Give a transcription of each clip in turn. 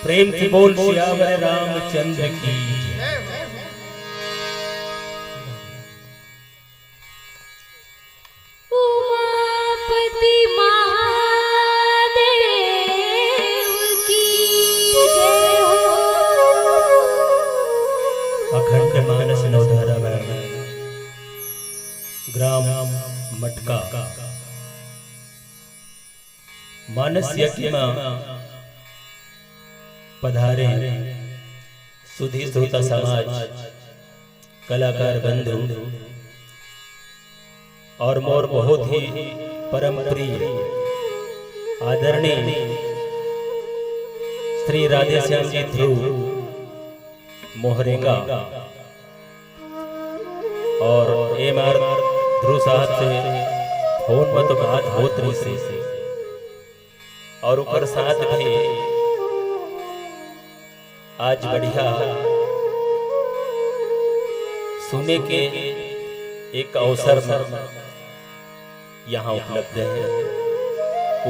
प्रेम से बोल सियावर रामचंद्र की। उमापति महादेव की जय हो। अखंड मानस नवधारा ग्राम मटका मानस यज्ञ में पधारे सुधी श्रोता समाज, कलाकार बंधु और मोर बहुत ही परम प्रिय आदरणीय श्री राधे श्याम जी ध्रुव मोहरेंगा और एम आर ध्रुव साहब से फोन में तो बात होत रही से और ऊपर साथ भी आज बढ़िया सुने के एक अवसर में यहाँ उपलब्ध है।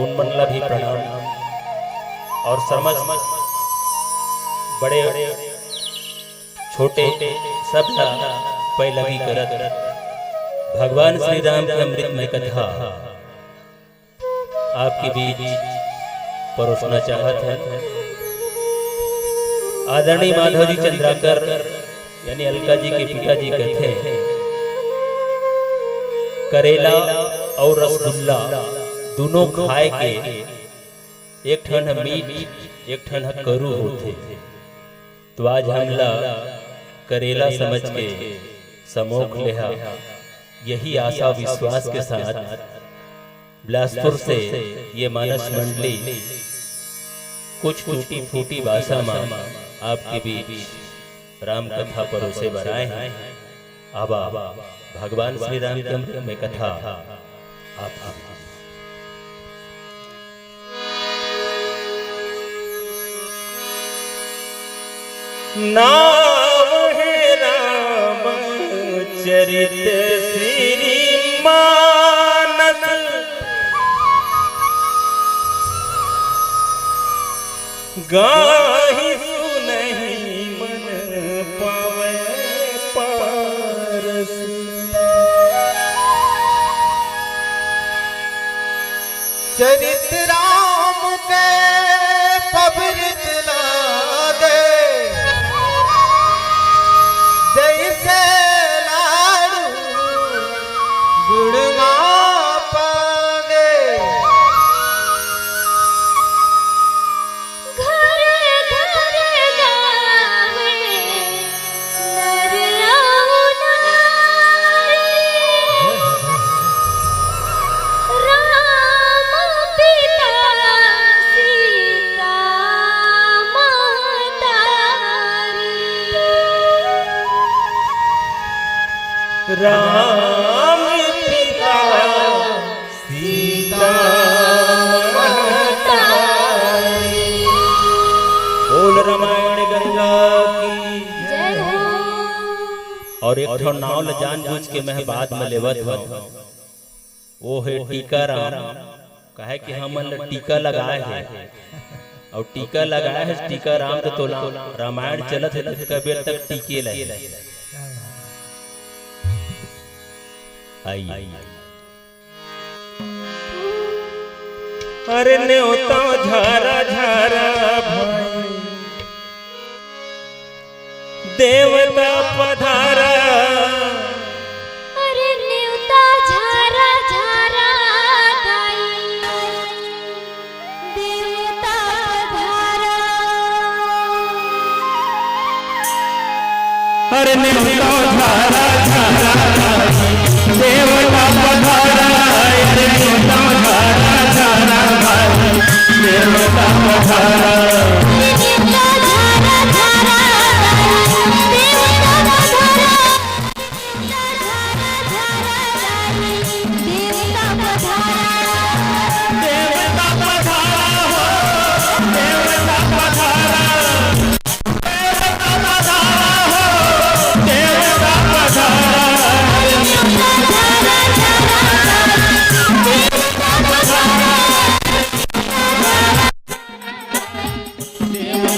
उन मनला भी प्रणाम और समझ बड़े छोटे सब पैलगी करत भगवान श्री राम की अमृतमय कथा आपके बीच परोसना चाहत है। आदरणीय माधव जी चंद्राकर यानी अलका जी के पिताजी कहते हैं करेला और रसगुल्ला दोनों खाए के एक ठन मीठ एक ठन करू होते। तो आज हमला करेला समझ के समोख लेहा यही आशा विश्वास के साथ बिलासपुर से ये मानस मंडली कुछ टूटी फूटी भाषा में आपके बीच राम कथा परोसे बनाए हैं। अब भगवान श्री राम की अमृतमय कथा आप नाम है राम चरित श्री मानस गाहि सुनहि मन पावे पारस। चरित राम के पवित्र लागे जैसे लाडू गुड़मा पागे। घर घर गावे नर और नारी, राम पिता सीता मातारी। राम पिता सीता महतारी। बोल रामायण गंगा की जय हो। और एक ठो नाव ल जान बूझ के मैं बाद में लेवत हूँ। वो है टीका राम कहे कि हमन ल टीका लगाए है और टीका लगाए है टीका राम तो रामायण चलत है कबीर तक टीके लगे आई। अरे न्योता झारा झारा भाई देवता पधारा। अरे न्योता झारा झारा गाई देवता धारा। अरे न्योता झारा झारा देवता पधारा। अरे न्योता झारा झारा देवता पधारा।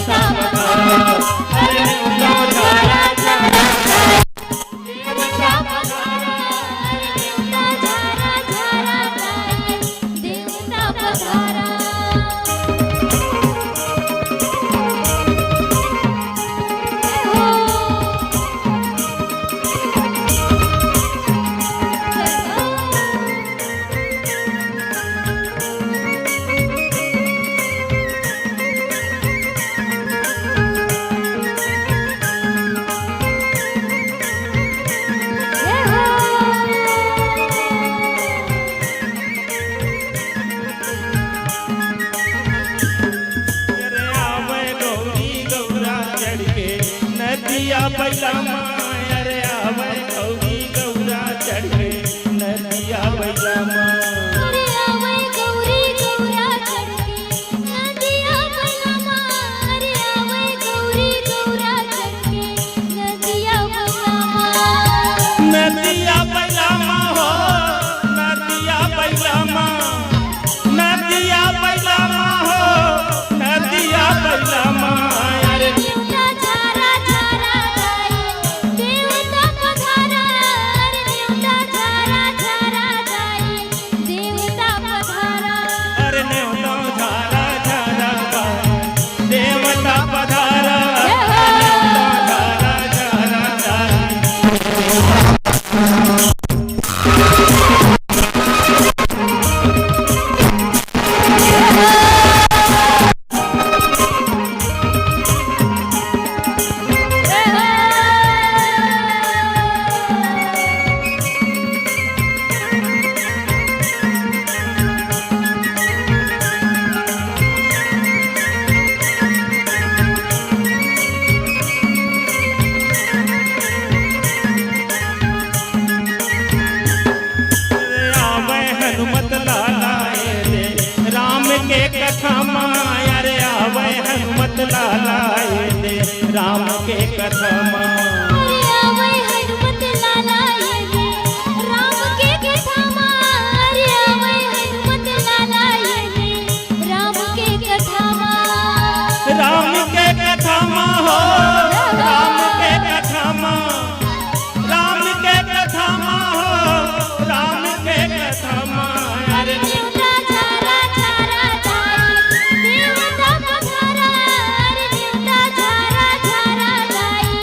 देवता पधारा अरे नेवता झारा झारा देवता पधारा देवता झारा झारा गाई देवता पधारा अरे आवे गौरी गौरा चढ़ के नदिया बैलामा अरे आवे गौरी गौरा चढ़ के नदिया बैलामा अरे आवे गौरी गौरा चढ़के नदिया बैलामा अरे आवे गौरी गौरा चढ़के नदिया बैलामा नदिया बैलामा हो नदिया बैलामा नदिया बैलामा हो नदिया बैलामा अरे देवता झारा झारा गाई देवता पधारा अरे देवता झारा झारा गाई देवता पधारा अरे नेवता झारा झारा गाई देवता पधारा नेवता झारा झारा गाई आवे हनुमत लाला रे राम के कथा माया रे आवे हनुमत लाला रे राम के कथा अरे आवे हनुमत लाला ये राम के कथा मा अरे आवे हनुमत लाला ये राम के कथा मा राम के कथा हो राम के कथा राम के कथा हो राम के कथा अरे देवता झारा झारा गाई देवता पधारा अरे देवता झारा झारा गाई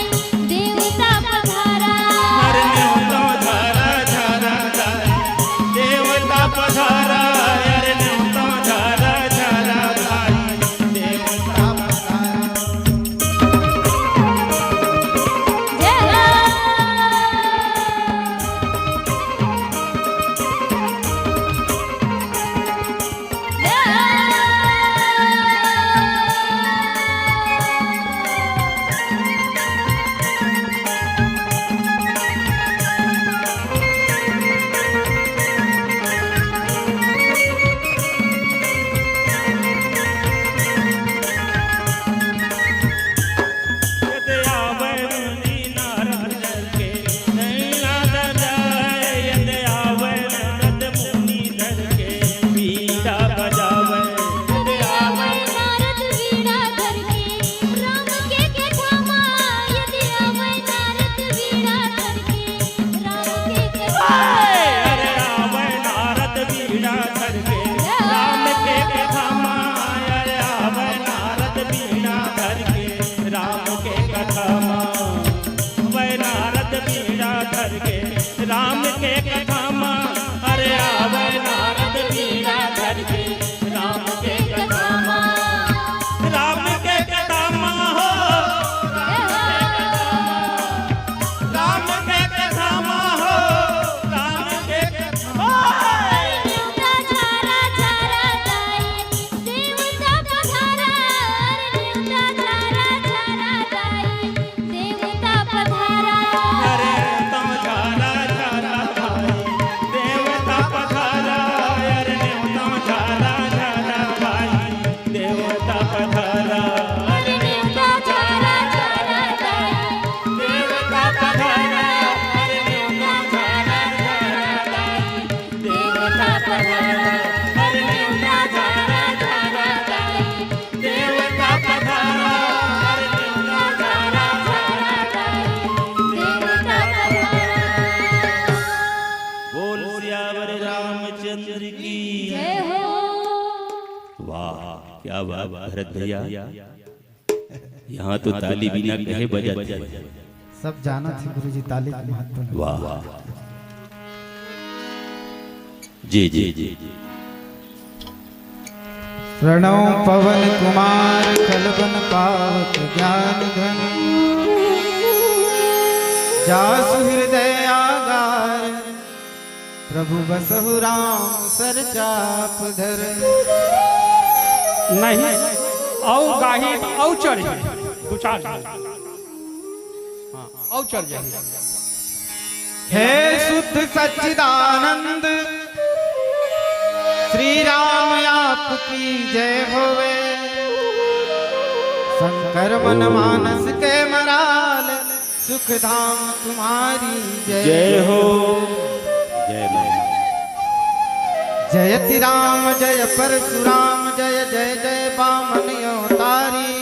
वाह क्या बात भरत भैया, यहाँ तो ताली बिना कहे बजाते। सब जाना थी गुरुजी ताली के महत्व। वाह जी जी जी जी। प्रणव पवन कुमार खलबन पावक ज्ञान घन, जासु हृदय आगार प्रभु बसहु राम सर चाप धर। नहीं औ गाही औ चढ़ दो चार औ चढ़ जाए। हे शुद्ध सच्चिदानंद श्री राम आपकी जय होवे, शंकर मन मानस के मराल सुख धाम तुम्हारी जय हो। जय मां। जयति राम जय परशुराम जय जय जय बामन अवतारी,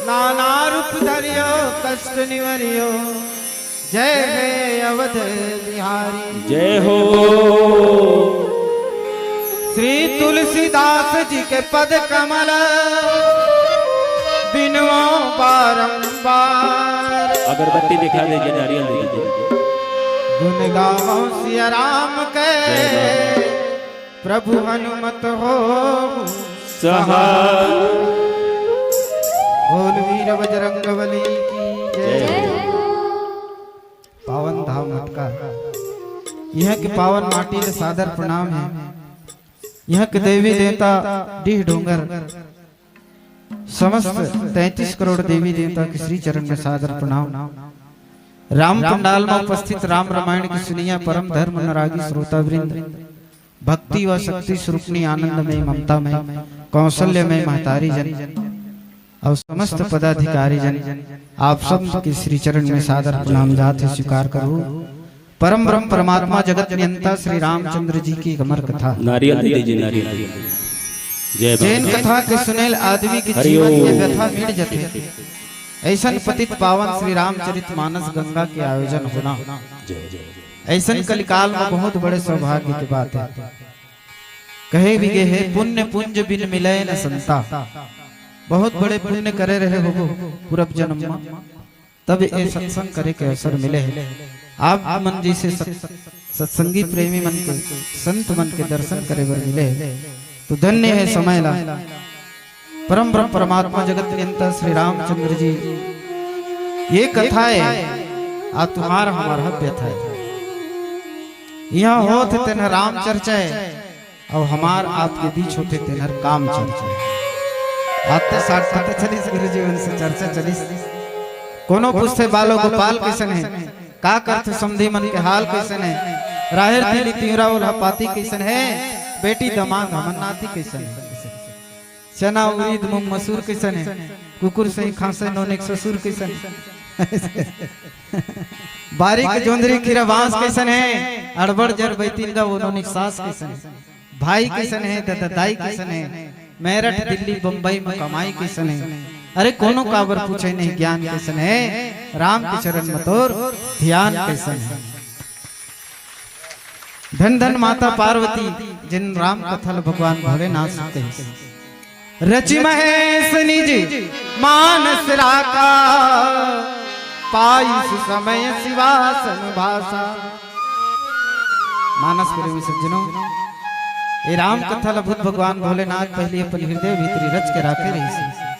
नाना रूप धरियो कष्ट निवरियो जय हे अवध बिहारी। जय हो। श्री तुलसीदास जी के पद कमल बिनवो बारंबार, अगरबत्ती दिखा दीजिए, नारियल दे दीजिए। गुण गावो सिया राम के प्रभु हनुमत हो सहाय। बोल वीर बजरंगबली की जय। पावन धाम मटका, यह के पावन माटी के सादर प्रणाम है। यह के देवी देवता डीह डोंगर समस्त 33 करोड़ देवी देवता के श्री चरण में सादर प्रणाम। राम पंडाल में उपस्थित राम रामायण की सुनिया परम धर्म अनुरागी श्रोता वृंद, भक्ति व शक्ति स्वरूपनी आनंद में ममता में कौशल्य में महतारी जन और समस्त पदाधिकारी जन, आप सब के श्री चरण में सादर प्रणाम जाते स्वीकार करो। परम ब्रह्म परमात्मा जगत नियंता श्री रामचंद्र जी की अमर कथा, नारियल दे दीजिए, नारियल। जय जैन कथा के सुनेल आदमी के जीवन में व्यथा मिट जाते। ऐसन पतित पावन श्री रामचरित मानस गंगा के आयोजन होना ऐसन कलिकाल में बहुत बड़े सौभाग्य की बात है। कहे भी गए है पुण्य पुंज बिन मिले न संता, बहुत बड़े पुण्य करे रहे हो पूर्व जन्म में, तब ये सत्संग करे के अवसर मिले है। आप मन जी से सत्संगी प्रेमी मन के संत मन के दर्शन करे बर मिले तो धन्य है समय ला। परम ब्रह्म परमात्मा जगत नियंता श्री रामचंद्र जी ये कथा है आ तुम्हारा हमारा व्यथा है। यहाँ होते तेना राम चर्चा है और हमार आपके बीच होते तेना काम चर्चा है। आते साथ पता चलिस गुरु जीवन से चर्चा चलिस। कोनो पूछते बालो गोपाल कैसन है, का करते समधी मन के हाल कैसन है, राहर तिली तिवरा उल्हा पाती कैसन है, बेटी दमाद हमन नाती कैसन है, चना उड़ीद मूंग मसूर कैसन है, कुकुर सही खांसे नोनिक ससुर कैसन है, बारी के जोंदरी खीरा बांस कैसन है, अड़बड़ जर बैतीन दा वो नोनिक सास कैसन है, भाई कैसन है, दादाई कैसन है, मेरठ दिल्ली बम्बई में कमाई कैसन है। अरे कोनो काबर पूछे नहीं ज्ञान कैसन है, राम के चरण में तोर ध्यान कैसन है। धन धन माता पार्वती जिन राम कथल भगवान भोलेनाथ सकते हैं। रचि महेश निज मानस राका, पाई समय शिवासन भाषा। मानस प्रेमी सज्जनों, ये राम कथल अद्भुत भगवान भोलेनाथ पहले अपन हृदय भीतरी रच के राखे रही।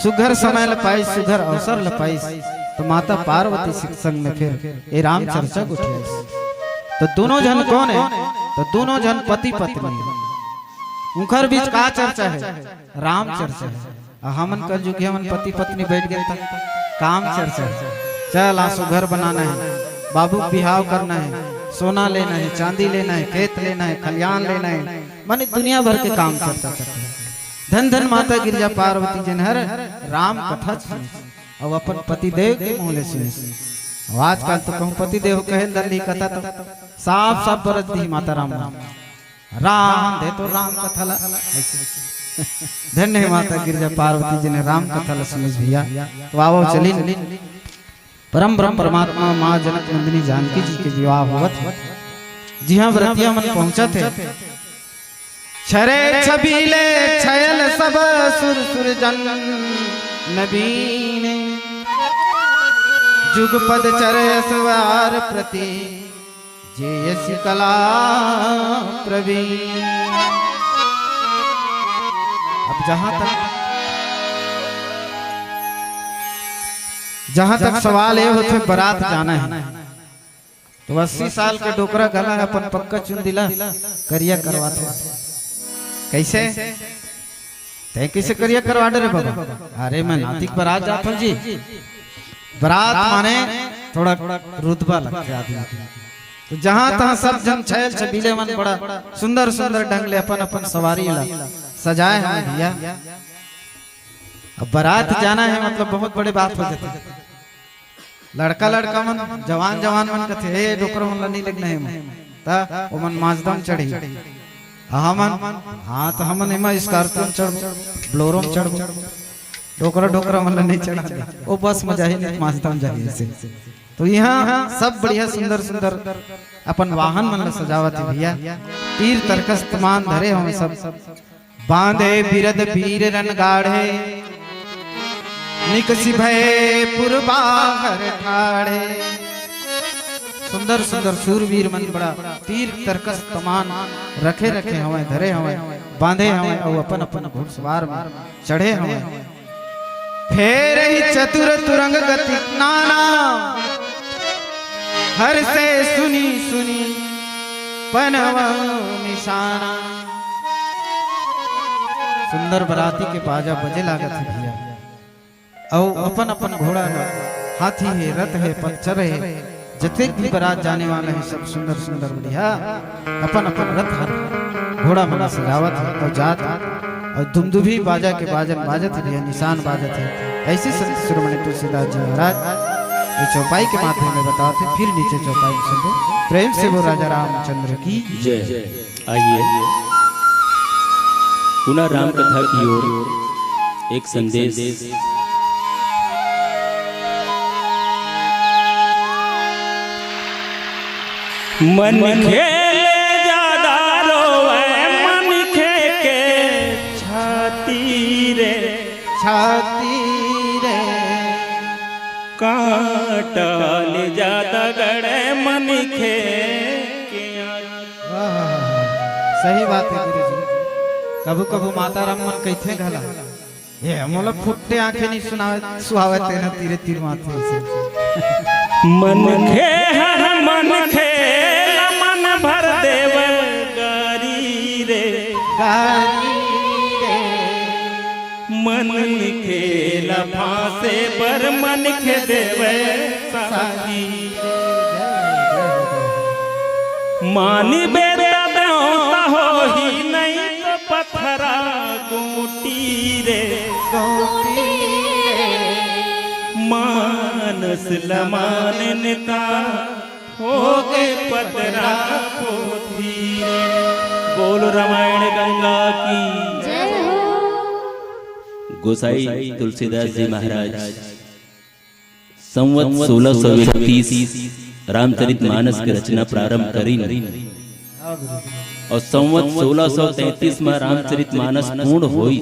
सुघर समय लपाई सुघर अवसर लपाई तो माता पार्वती संग में फिर ये राम चर्चा उठी। तो दोनों जन कौन है, तो दोनों जन पति पत्नी। उनकर बीच का चर्चा है, राम चर्चा है। हमन कर जो हमन पति पत्नी बैठ गए था, काम चर्चा है। चल आंसू घर बनाना है, बाबू बिहाव करना है, सोना लेना है, चांदी लेना है, खेत लेना है, खलियान लेना है, माने दुनिया भर के काम चर्चा करते हैं। धन धन माता गिरजा पार्वती जनहर राम कथा सुनी और अपन पति देव के मुँह ले सुनी। आजकल तो कहूँ पति देव कहे दंडी कथा तो साफ साफ बरत दी माता राम राम राम दे तो राम कथा ला। धन्य माता गिरजा पार्वती जी ने राम कथा ला सुनी भैया। तो आओ चली परम ब्रह्म परमात्मा माँ जनक नंदिनी जानकी जी के विवाह हुआ। जी हाँ व्रतिया मन पहुंचा थे। छरे छबीले छयल सब सुर सुर जन नबीन जुगपद चरे सवार प्रति जेयसी कला प्रवीण। अब जहां तक सवाल ये होते बारात जाना है तो 80 साल के डोकरा गला अपन पक्का चुन दिला करिया करवाते कैसे ते कैसे करिया करवा डे रे बाबा। अरे मैं नातिक बारात जाता हूं जी। बारात माने थोड़ा रुतबा लगता आदमी तो जहां तहां सब जन छैल छबीले मन बड़ा सुंदर सुंदर ढंग ले अपन अपन सवारी ला सजाए हैं भैया। अब बारात जाना है मतलब बहुत बड़े बात हो जाती है। लड़का लड़का मन जवान जवान मन कथे ए डोकर मन नहीं लगना है ता ओ मन माजदम चढ़ी हमन हां तो हमन एमा स्कॉर्पियो चढ़ ब्लोरो चढ़ डोकरा डोकरा मन नहीं चढ़ा ओ बस मजा ही नहीं माजदम जाही से। तो यहाँ सब बढ़िया सुंदर सुंदर अपन वाहन मन सजावत है भैया। तीर तरकस तमान धरे हम सब बांधे बिरद वीर रन गाढ़े निकसी भय पुरबाहर ठाड़े। सुंदर सुंदर सूरवीर मन बड़ा तीर तरकस तमान रखे रखे हमें धरे हमें बांधे हमें और अपन अपन घुड़सवार में चढ़े हमें फेर ही चतुर तुरंग गति नाना हर से सुनी सुनी पनव निशाना। सुंदर बराती के बाजा बजे लागत है भैया और अपन अपन घोड़ा हाथी है रथ है पच्चर है जितने भी बारात जाने वाले हैं सब सुंदर सुंदर बढ़िया अपन अपन रथ घोड़ा मन सजावत है और जात और दुमदुभी बाजा के बाजन बाजत है निशान बाजत है। ऐसे संत शिरोमणि तुलसीदास जी महाराज ये चौपाई के माध्यम में बताते फिर नीचे चौपाई सुनो प्रेम से वो राजा रामचंद्र की जय। आइए पुनः राम कथा की ओर एक संदेश। मन खेले ज्यादा रोवे मन खे के छाती रे काटल ज्यादा गड़े मन खे के। सही बात है गुरु जी। कबू कबू माता राम मन कहते घला ये मोला फुट्टे आंखें नहीं सुहावे तेरा तीरे तीर माथे से मन खे हर मन खे मन भर देव गारी रे मन खेला फांसे पर मन खे देवे सारी मानी बेटा देवता हो ही नहीं तो पत्थरा गोटी रे मानस लमान नेता हो गए पतरा पोथी। बोल रामायण गंगा की जय हो। गोसाई तुलसीदास जी महाराज संवत 1631 रामचरित मानस की रचना प्रारंभ करी और संवत 1633 में रामचरित मानस पूर्ण हुई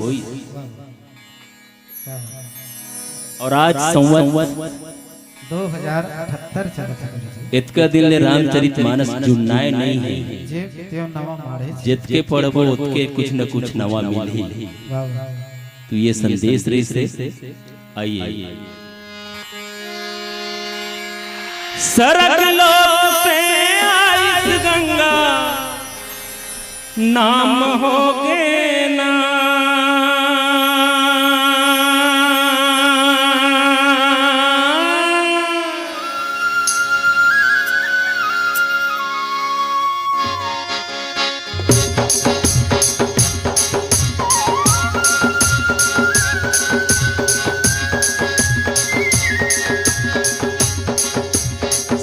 और आज संवत 2078 चलत है इतका दिन ले रामचरित मानस जुड़नाए नहीं है जे त्यो नवा मारे जितके पढ़बो उतके कुछ न कुछ नवा मिली। तो ये संदेश रही से आइए सरग लोक से आई गंगा नाम हो गे ना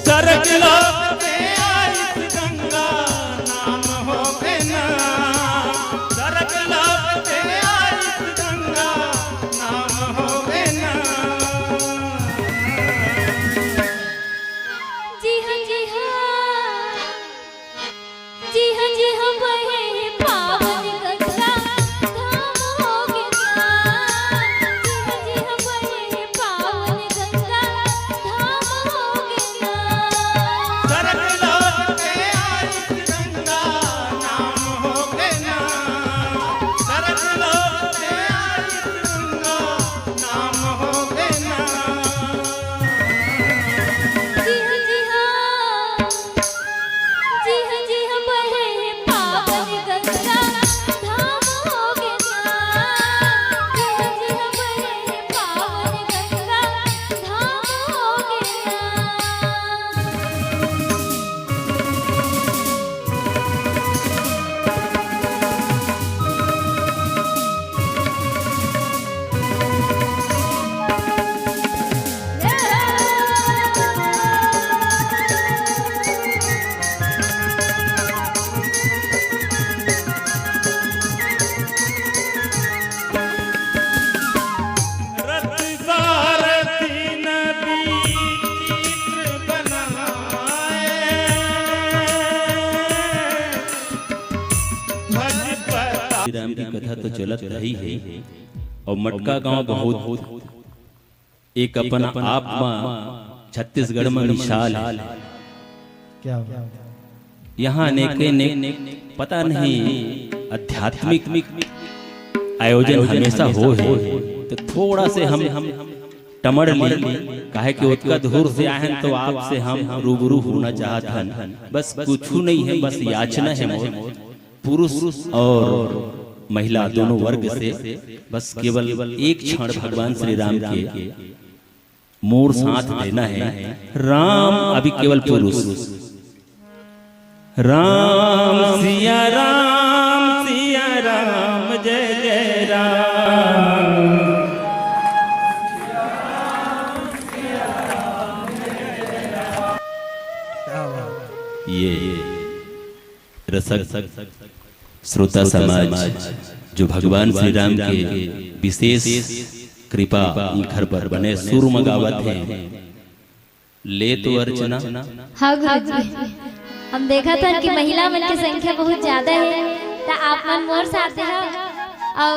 सरग लोक की कथा तो चलत रही है और मटका गांव बहुत एक अपना आप में छत्तीसगढ़ में मिसाल है। क्या यहाँ नेके ने पता नहीं आध्यात्मिक आयोजन हमेशा हो है तो थोड़ा से हम टमड़ ली काहे कि उतका दूर से आए तो आपसे हम रूबरू होना चाहत हन। बस कुछ नहीं है, बस याचना है मोर पुरुष और महिला दोनों वर्ग से बस केवल एक क्षण भगवान श्री राम के मोर साथ देना है। राम अभी केवल पुरुष राम सिया राम जय जय राम। ये रसक श्रोता समाज जो भगवान श्री राम के विशेष कृपा घर पर बने सुर मगावत है ले तो अर्चना। हाँ गुरुजी, हम देखा था कि महिला मन की संख्या बहुत ज्यादा है तो आप मन मोर साथ दे और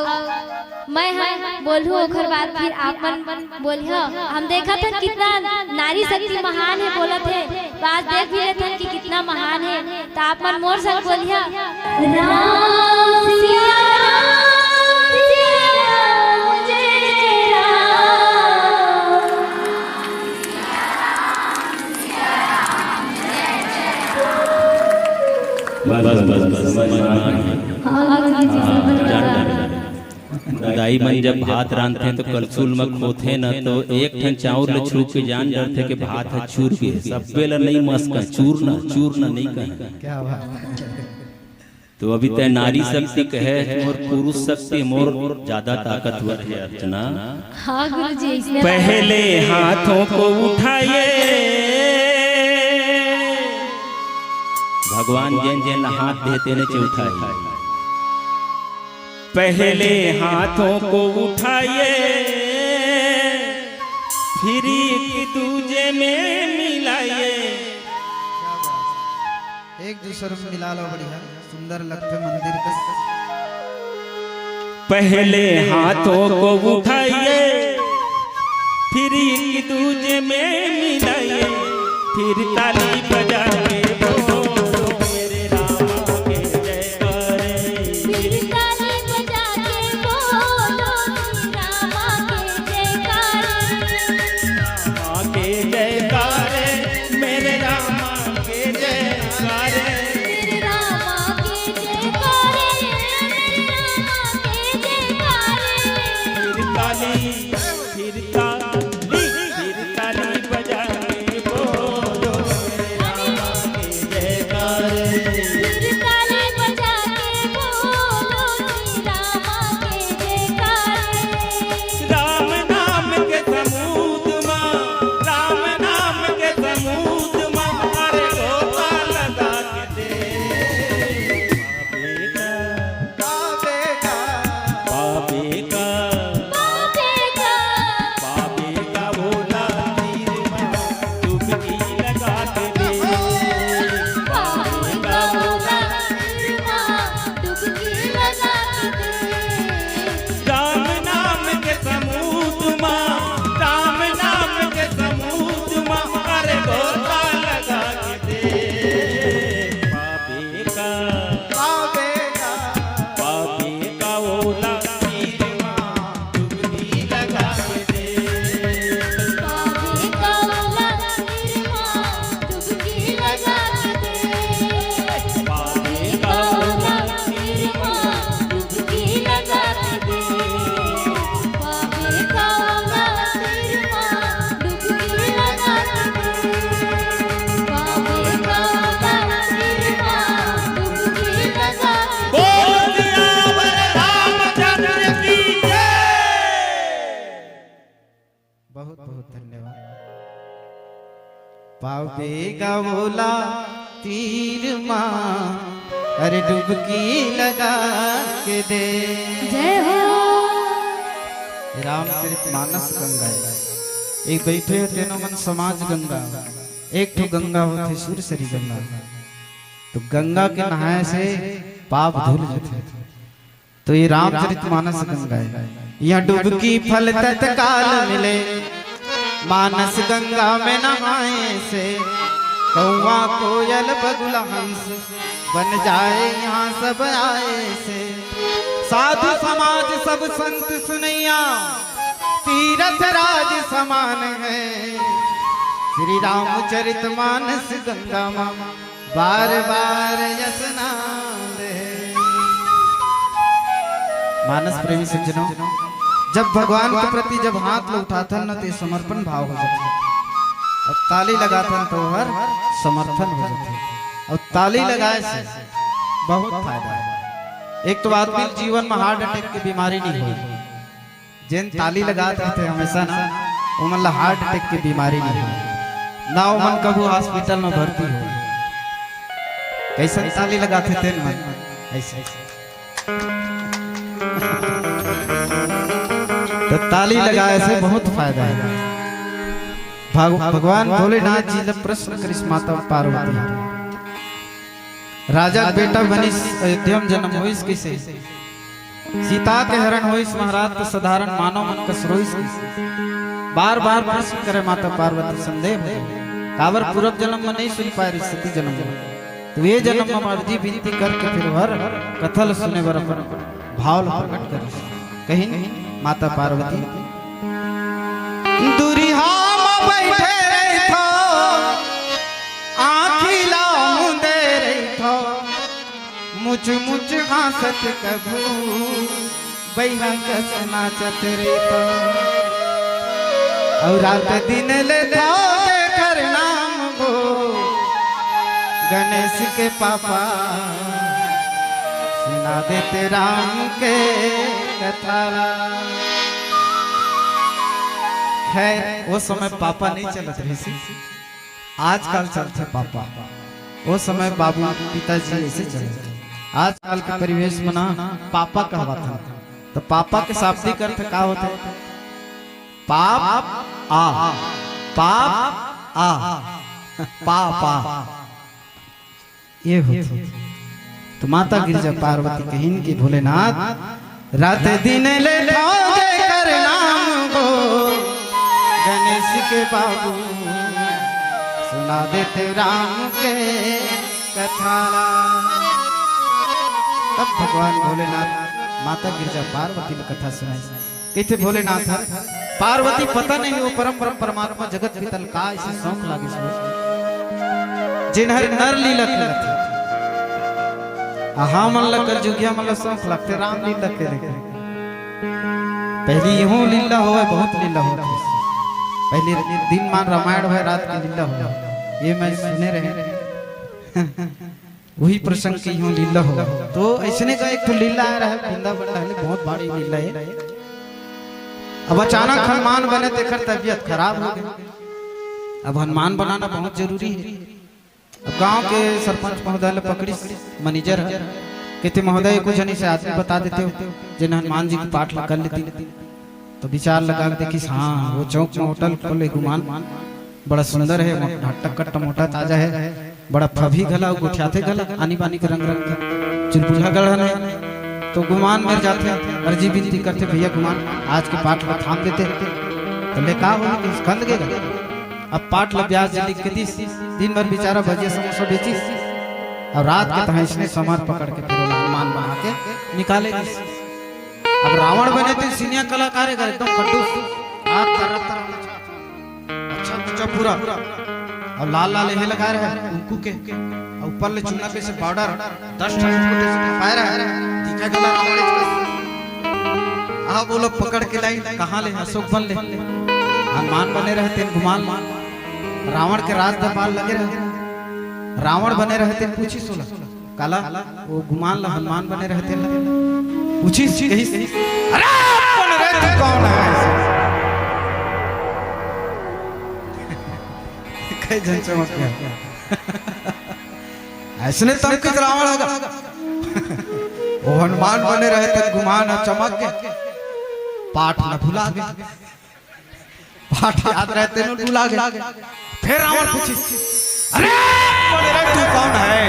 मैं हम बोलूं ओखर बाद फिर आप मन बोलियो। हम देखा था कितना नारी शक्ति महान है बोलत है, बात देख भी लेते हैं कि कितना महान है तो आप मन मोर संग बोलियो राम सिया राम जय जय दाई मन जब भात रांधते हैं तो कलछुल में खोते न तो एक ठन चाउर ले छू के जान डरते कि भात है चूर के सब बेला नहीं मस्का चूरना नहीं कहे। क्या बात। तो अभी तय नारी शक्ति कहे और पुरुष शक्ति मोर ज्यादा ताकतवर है अर्चना। हाँ गुरुजी, पहले हाथों को उठाइए भगवान जैन जैन हाथ देते ने उठाइए। पहले हाथों को उठाइए फिर एक दूजे में मिलाइए। एक दूसरे में मिला लो, बढ़िया सुंदर लगते मंदिर का। पहले हाथों को उठाइए फिर एक दूजे में मिलाइए फिर ताली बजा के पावेगा बोला तीर माँ अरे डुबकी लगा के दे। जय हो। रामचरितमानस गंगा एक बैठे तेनो मन समाज गंगा एक तो गंगा होते सूरसरी गंगा। तो गंगा के नहाए से पाप धुल जाते तो ये रामचरितमानस गंगा है। यहाँ डुबकी फल तत्काल मिले, मानस गंगा में नहाए से कौवा कोयल बगुला हंस बन जाए यहाँ सब आए से। साधु समाज सब संत सुनैया तीरथ राज समान है, श्री रामचरितमानस गंगा माँ बार बार यशनाद है। मानस प्रेमी सज्जनों, जब भगवान के प्रति जब हाथ लो उठाता न तो समर्पण भाव हो जाता है, और ताली लगाता तो हर समर्थन हो जाता है। और ताली लगाए से बहुत फायदा है। एक तो आदमी जीवन में हार्ट अटैक की बीमारी नहीं हुई, जिन ताली लगाते थे हमेशा ना वो मतलब हार्ट अटैक की बीमारी नहीं हुई ना, वो मन कभी हॉस्पिटल में भर्ती हो। कैसे ताली लगाते थे मन ऐसे। तो ताली लगाए से बहुत फायदा है। भगवान भोलेनाथ जी जब प्रश्न करिस माता पार्वती, राजा के बेटा बनी अयोध्या में जन्म होइस कैसे, सीता के हरण होइस महाराज तो साधारण मानव मन का सरोइस कैसे। बार बार प्रश्न करे माता पार्वती संदेह कावर पूर्व जन्म में नहीं सुन पाए रिश्ती जन्म में, तो ये जन्म में अर्जी विनती करके फिर हर कथल सुने बर भाव प्रकट कर कहीं माता पार्वती दुरिहा में बैठे रही थो, आँखी लाऊं दे रही थो, मुझ मुझ हासत कभू बैहा कस नाचत रे तो। और रात दिन ले थो जेकर नाम वो गणेश के पापा, सुना देते राम के कथा। है वो समय पापा नहीं चलत रही सी, आजकल चलते पापा। वो समय बाबू पिताजी ऐसे चलते, आजकल के परिवेश में ना पापा कहवाता। तो पापा के शाब्दिक अर्थ क्या होता है? पाप आ, पाप आ, पापा ये होता। तो माता गिरजा पार्वती कहिन की भोलेनाथ रात दिन ले कर नाम को गणेश के बाबू, सुना देते राम के कथा। तब भगवान भोलेनाथ माता गिरजा पार्वती ने कथा सुनाई। कहते भोलेनाथ पार्वती पता नहीं वो परम परमात्मा जगत पितल का इसे शौक लागे जिन्हर नर लीला खेलते हाँ मन लग कर जुगिया मन शौक लगते राम लीला के देखे। पहली यूं लीला हो बहुत लीला हो, पहले दिन मान रामायण है रात की लीला हो, ये मैं सुने रहे वही प्रसंग की यूं लीला हो। तो ऐसने का एक तो लीला आ रहा है वृंदावन बहुत बड़ी लीला है। अब अचानक हनुमान बने देखकर तबीयत खराब हो गई। अब हनुमान बनाना बहुत जरूरी है। अब गांव के सरपंच महोदय ने पकड़ी मैनेजर कहते महोदय कुछ नहीं से आदमी बता देते हो जिन हनुमान जी की पाठ कर लेती। तो विचार लगा देखी हाँ वो चौक में होटल खोले गुमान बड़ा सुंदर है, टक्कर टमोटा ताजा है, बड़ा फभी गला गुठियाते गला आनी बानी के रंग रंग का चुलबुला गढ़न है। तो गुमान मिल जाते अर्जी विनती करते भैया गुमान आज के पाठ ला थाम देते। तो ले कहा बोले स्कंद गेगा अब पाठ ला ब्याज लिख के दी, दिन भर बेचारा भजिया समोसा बेची और रात के तहाँ इसने समार पकड़ के फिर हनुमान बना के निकाले। अब रावण बने थे सीनियर कलाकार है एकदम खड्डूस अच्छा पूरा और लाल लाल ये लगा रहे हैं उनको के ऊपर ले चुना पे से पाउडर 10 फायर है दिखा गला रावण आ वो लोग पकड़ के लाई कहां ले अशोक बन ले हनुमान बने रहते घुमान रावण के राज दरबार लगे रहे। रावण बने रहते पूछी सोला काला वो गुमान ला हनुमान बने रहते पूछी यही अरे कौन रहते कौन है कई जन चमक गया ऐसने तब के रावण होगा वो हनुमान बने रहते गुमान चमक के पाठ न भुला गए पाठ याद रहते न भुला गए। फिर रावण पूछी अरे तू कौन है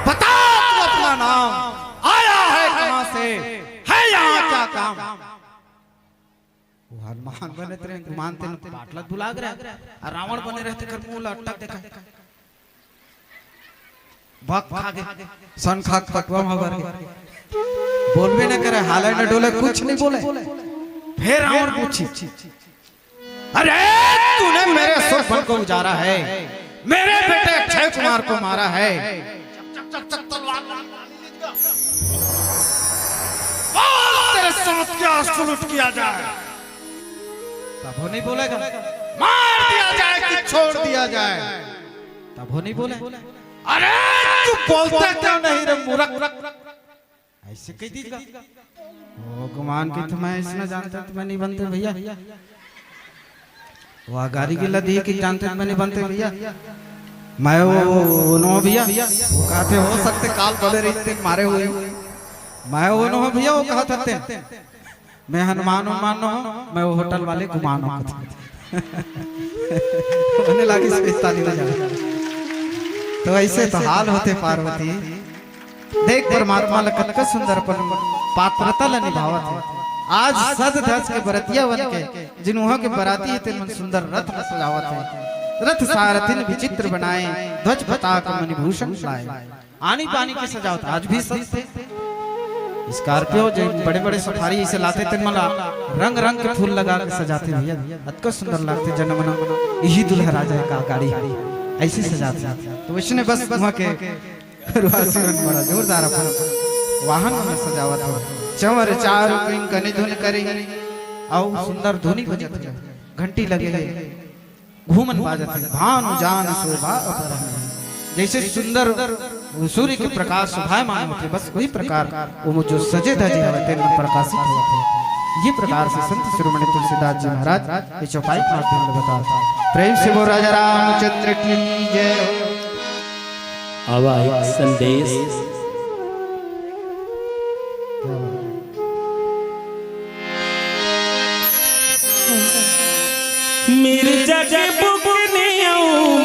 बता तू अपना नाम आया है कहां से है क्या काम? वो हनुमान बने तेरे गुमान तेन बाटला बुलाग रहा और रावण बने रहते कर मुंह लटक देखा भक भागे सन खाक पकवा हवर बोल भी न करे हाले न डोले कुछ नहीं बोले फिर रावण पूछी अरे तूने मेरे सुरपन को उजारा है मेरे बेटे अक्षय कुमार को मारा है तेरे साथ क्या सुलूक किया जाए तब वो नहीं बोलेगा मार दिया जाए कि छोड़ दिया जाए तब वो नहीं बोले अरे तू बोलता क्यों नहीं रे मूर्ख ऐसे कह दीजिएगा ओ गुमान की तो मैं इसमें जानता तो मैं नहीं बनते भैया वो गाड़ी की लदी की जानते मैं नहीं बनते भैया मैं वो नो भैया वो कहते हो सकते काल बले रहते मारे हुए मैं वो नो भैया वो कहा था मैं हनुमान मानो मैं वो होटल वाले गुमानो होने लगी ताली बजा तो ऐसे तो हाल होते पार्वती देख परमात्मा लखत का सुंदर पात्रता ल निभावत है आज सद धस के बरतिया बन के जिन्हों के बराती है मन सुंदर रथ सजावत है रथ सारथिन विचित्र बनाए ध्वज पताका मणिभूषण लाए आनी पानी की सजावट आज भी सस्ते स्कॉर्पियो जो बड़े बड़े सफारी इसे लाते थे मला रंग रंग के फूल लगा के सजाते भैया अतको सुंदर लगते जनमना यही दुल्हा राजा का गाड़ी ऐसे सजाते तो उसने बस वहां के रुआसी में बड़ा जोरदार अपन वाहन में सजावत हो चंवर चार कनि धुन करेंगे और सुंदर धुनी बजत घंटी लगे घूमन बाजत भानु जान शोभा जैसे सुंदर सूर्य के प्रकाश शोभायमान होते बस वही प्रकार वो जो सजे धजे होते हैं प्रकाशित होते हैं ये प्रकार से संत शिरोमणि तुलसीदास जी महाराज ये चौपाई के माध्यम से बताते प्रेम से वो राजा रामचंद्र की जय आवा एक संदेश मिर्जा के बुकने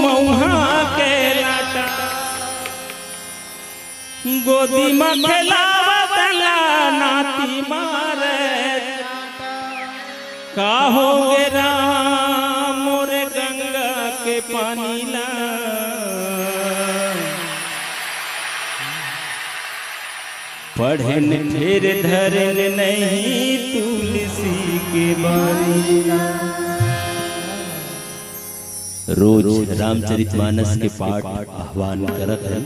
मौहा के लाटा गोदी में खेलावतला नाती मारे का होगे राम मोरे गंगा के पानी ला पढ़न फिर धरन नहीं तुलसी के बानी रोज रामचरितमानस के पाठ आह्वान करत है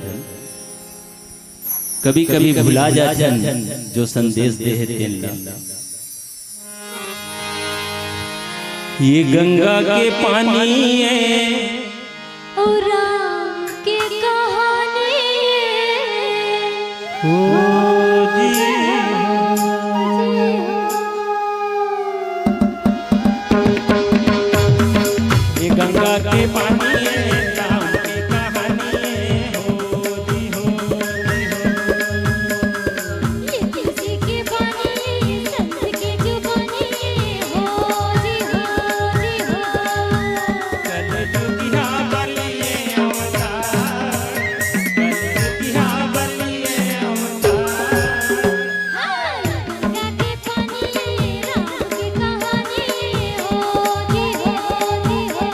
कभी कभी भुला जाजन जो संदेश देते ये गंगा के पानी है और राम के कहानी ओ जी ये गंगा के पानी है राम की कहानी है हो जी हो ये तुलसी के पानी संत के जुबानी हो जी हो जी हो कल जुगिया बलिए अवतार कल जुगिया बलिए अवतार गंगा के पानी राम की कहानी हो जी हो जी हो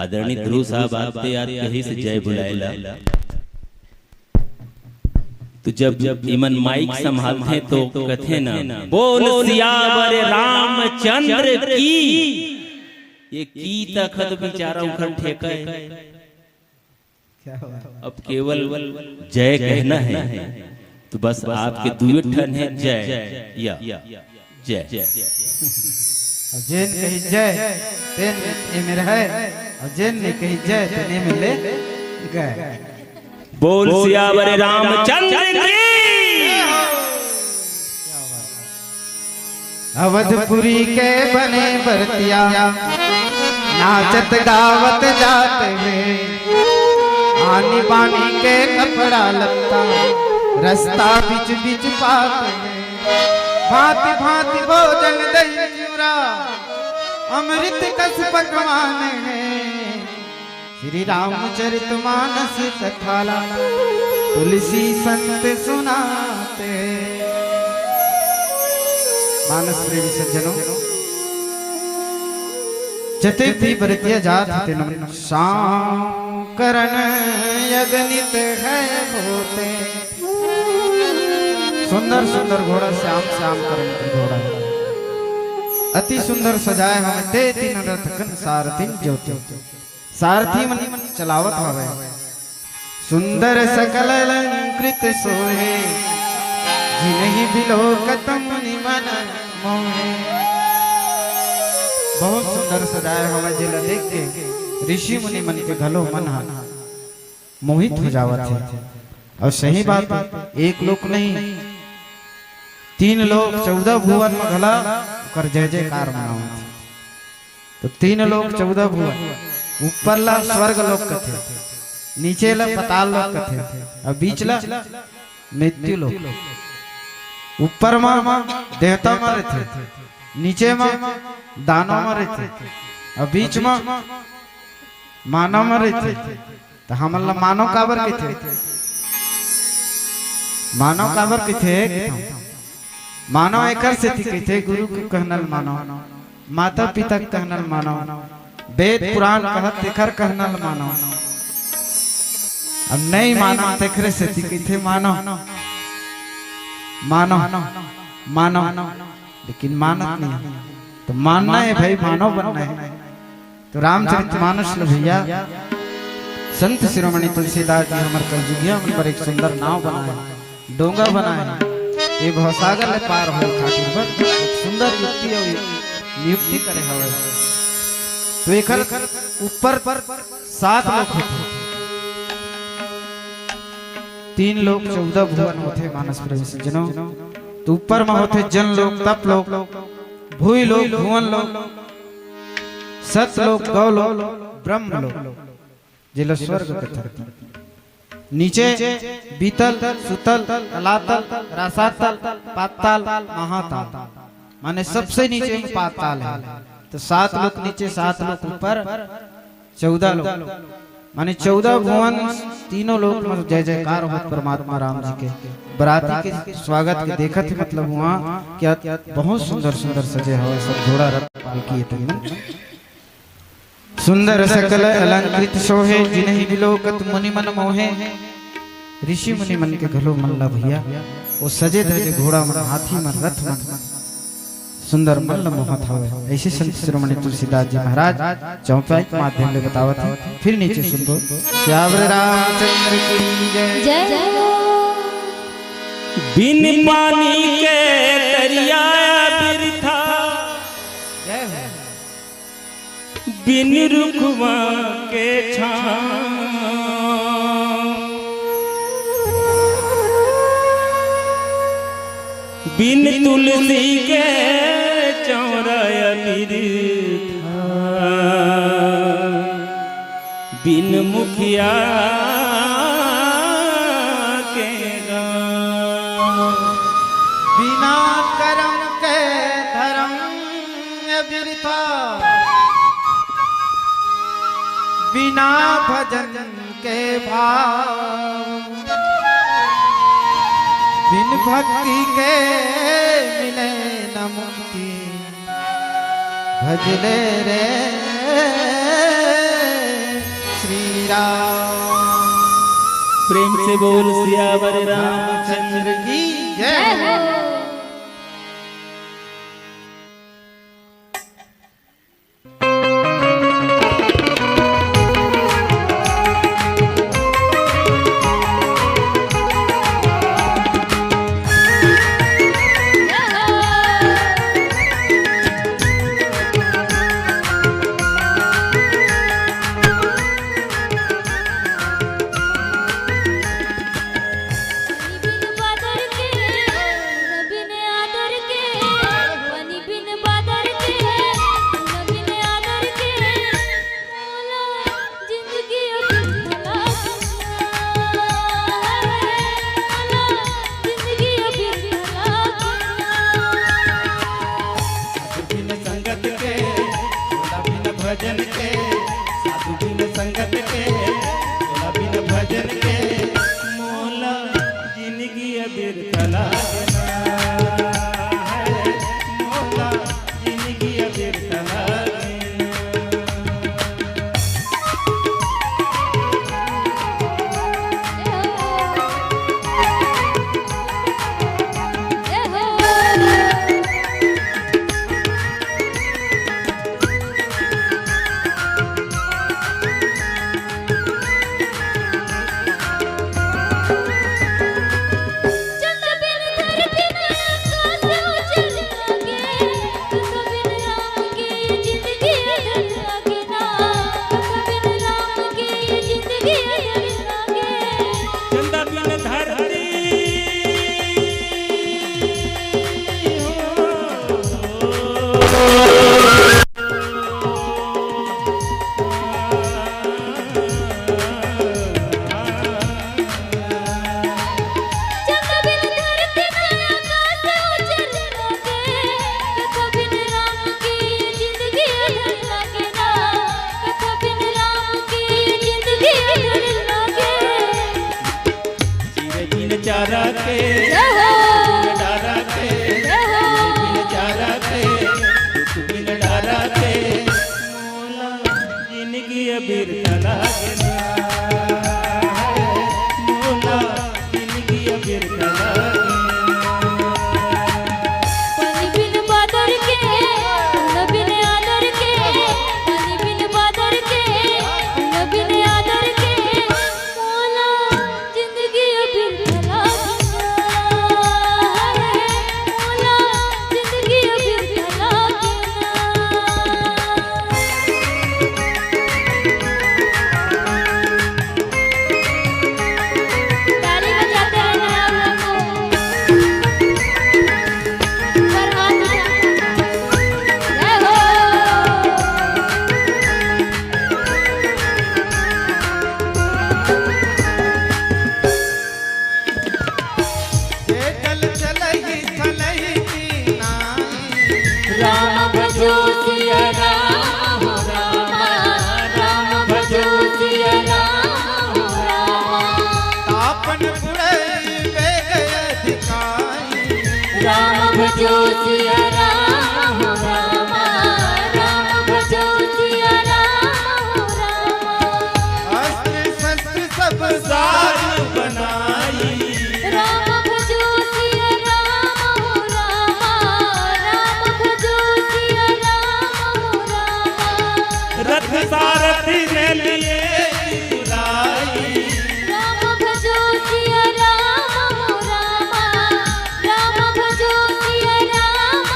आदरणीय ध्रुव साहब आते यार कहीं से जय बुलाएला। तो जब इमन माइक संभालते तो कहते ना बोल सियावर रामचंद्र की, ये की तखत बेचारा उखड़ ठेका है। अब केवल जय कहना है तो बस आपके दुए ठन है जय या जय। जैन कही जय तेन ए में रहे और जैन ने कही जय तेन ए में ले गए। बोल सियावर रामचंद्र की। अवधपुरी के बने बरतिया नाचत गावत जाते हुए, आनी बानी के कपड़ा लगता रास्ता बीच बीच पाते हैं। भांति भांति भोजन दही चूरा अमृत कस पकवान है। श्री रामचरित मानस कथाला तुलसी संत सुनाते। मानस प्रेमी सज्जनों, जते भी बरतिया जात तेन शाम करण यगनित है होते। सुंदर सुंदर घोड़ा श्याम श्याम करण की घोड़ा अति सुंदर सजाए हम ते तीन रथ कन सारथी ज्योति। सारथी मन चलावत हवे सुंदर सकल अलंकृत सोहे, जिन्हीं बिलोकत मुनि मन मोहे। बहुत सुंदर सजाए हवे जिला देख के ऋषि मुनि मन के घलो मन मोहित हो जावत है। और सही बात एक लोक नहीं 3 लोक 14 भुवन में घला कर जय जयकार मनावत। तो 3 लोक 14 भुवन, ऊपर ला स्वर्ग लोक कथे, नीचे ला पाताल लोक कथे, और बीच ला मृत्यु लोक। ऊपर में देवता मरे थे, नीचे में दानव मरे थे, और बीच में मानव मरे थे। तो हमला मानव काबर के थे, मानव काबर के थे। मानव एकर से थी थे गुरु के कहनल मानव, माता पिता कहनल मानव, वेद पुराण कहत तेखर कहनल मानव। अब नहीं मानव तेखरे से थी थे मानव मानव मानव, लेकिन मानत नहीं। तो मानना है भाई, मानव बनना है। तो रामचरितमानस भैया संत शिरोमणि तुलसीदास जी हमारे कलजुगिया मन पर एक सुंदर नाव बनाए, डोंगा बनाए। ये भवसागर ले पार हो खातिर पर एक सुंदर युक्ति और नियुक्ति करे हवे। तो एकर ऊपर 7 लोग होते, 3 लोग 14 भुवन होते मानस प्रेमी सज्जनों। तो ऊपर में होते जन लोग, तप लोग, भूई लोग, भुवन लोग, सत लोग, गौ लोग, ब्रह्म लोग, जिला स्वर्ग कथन। नीचे बीतल, सुतल, तलातल, रसातल, पाताल, महाताल, माने सबसे नीचे में पाताल है। तो 7 लोग नीचे, 7 लोग ऊपर, 14 लोग, माने 14 भुवन, तीनों लोग में जय जयकार हो परमात्मा राम जी के। बराती के स्वागत के देखत ही मतलब वहाँ क्या बहुत सुंदर सुंदर सजे हुए सब घोड़ा रथ पालकी है। सुंदर सकल अलंकृत शोभे, जिन्हीं बिलोकत मुनि मन मोहे। ऋषि मुनि मन के घलो मल्ला भैया वो सजे धजे घोड़ा मन, हाथी मन, रथ मन, सुंदर मल्ल मोहत हवे। ऐसे संत शिरोमणि तुलसीदास जी महाराज चौपाई के माध्यम से बतावत है। फिर नीचे सुन दो। श्यावर रामचंद्र की जय जय। बिन पानी के दरिया बिरथा, बिन रुखवा के छां, बिन तुलसी के चौराया बिरथा, बिन मुखिया के गाँव, बिना कर्म के धर्म बिरथा, बिना भजन के भाव, बिन भक्ति के मिले न मुक्ति। भजले रे श्री राम। प्रेम से बोल सियावर रामचंद्र की जय जय हो। हो। भजन के साधु बिन संगत के तोरा बिन भजन के मोला जिंदगी बिरथला है मोला जिंदगी बिरथला चारा के डारा के बिन चारा के बिन डारा के मोला जिंदगी बिरथला मोला जिंदगी बिरथला पानी बिन बादर के न बिन आदर के पानी बिन बादर के न बिन आदर के मोला जिंदगी बिरथला मोला जिंदगी बिरथला ताली बजाते रहना है आप लोग को पर हाथ जय हो। चल चलही थलही की नाई राम भजो सिया राम हो रामा राम भजो सिया राम हो रामा तापन पुरई बेग अधिकाई राम भजो सिया राम हो रामा राम भजो सिया राम हो रामा अस्त्र शस्त्र सब साज बनाई राम भजो सिया राम हो रामा राम भजो सिया राम हो रामा रथ सारथी ने लिए बुलाई राम भजो सिया राम हो रामा राम भजो सिया राम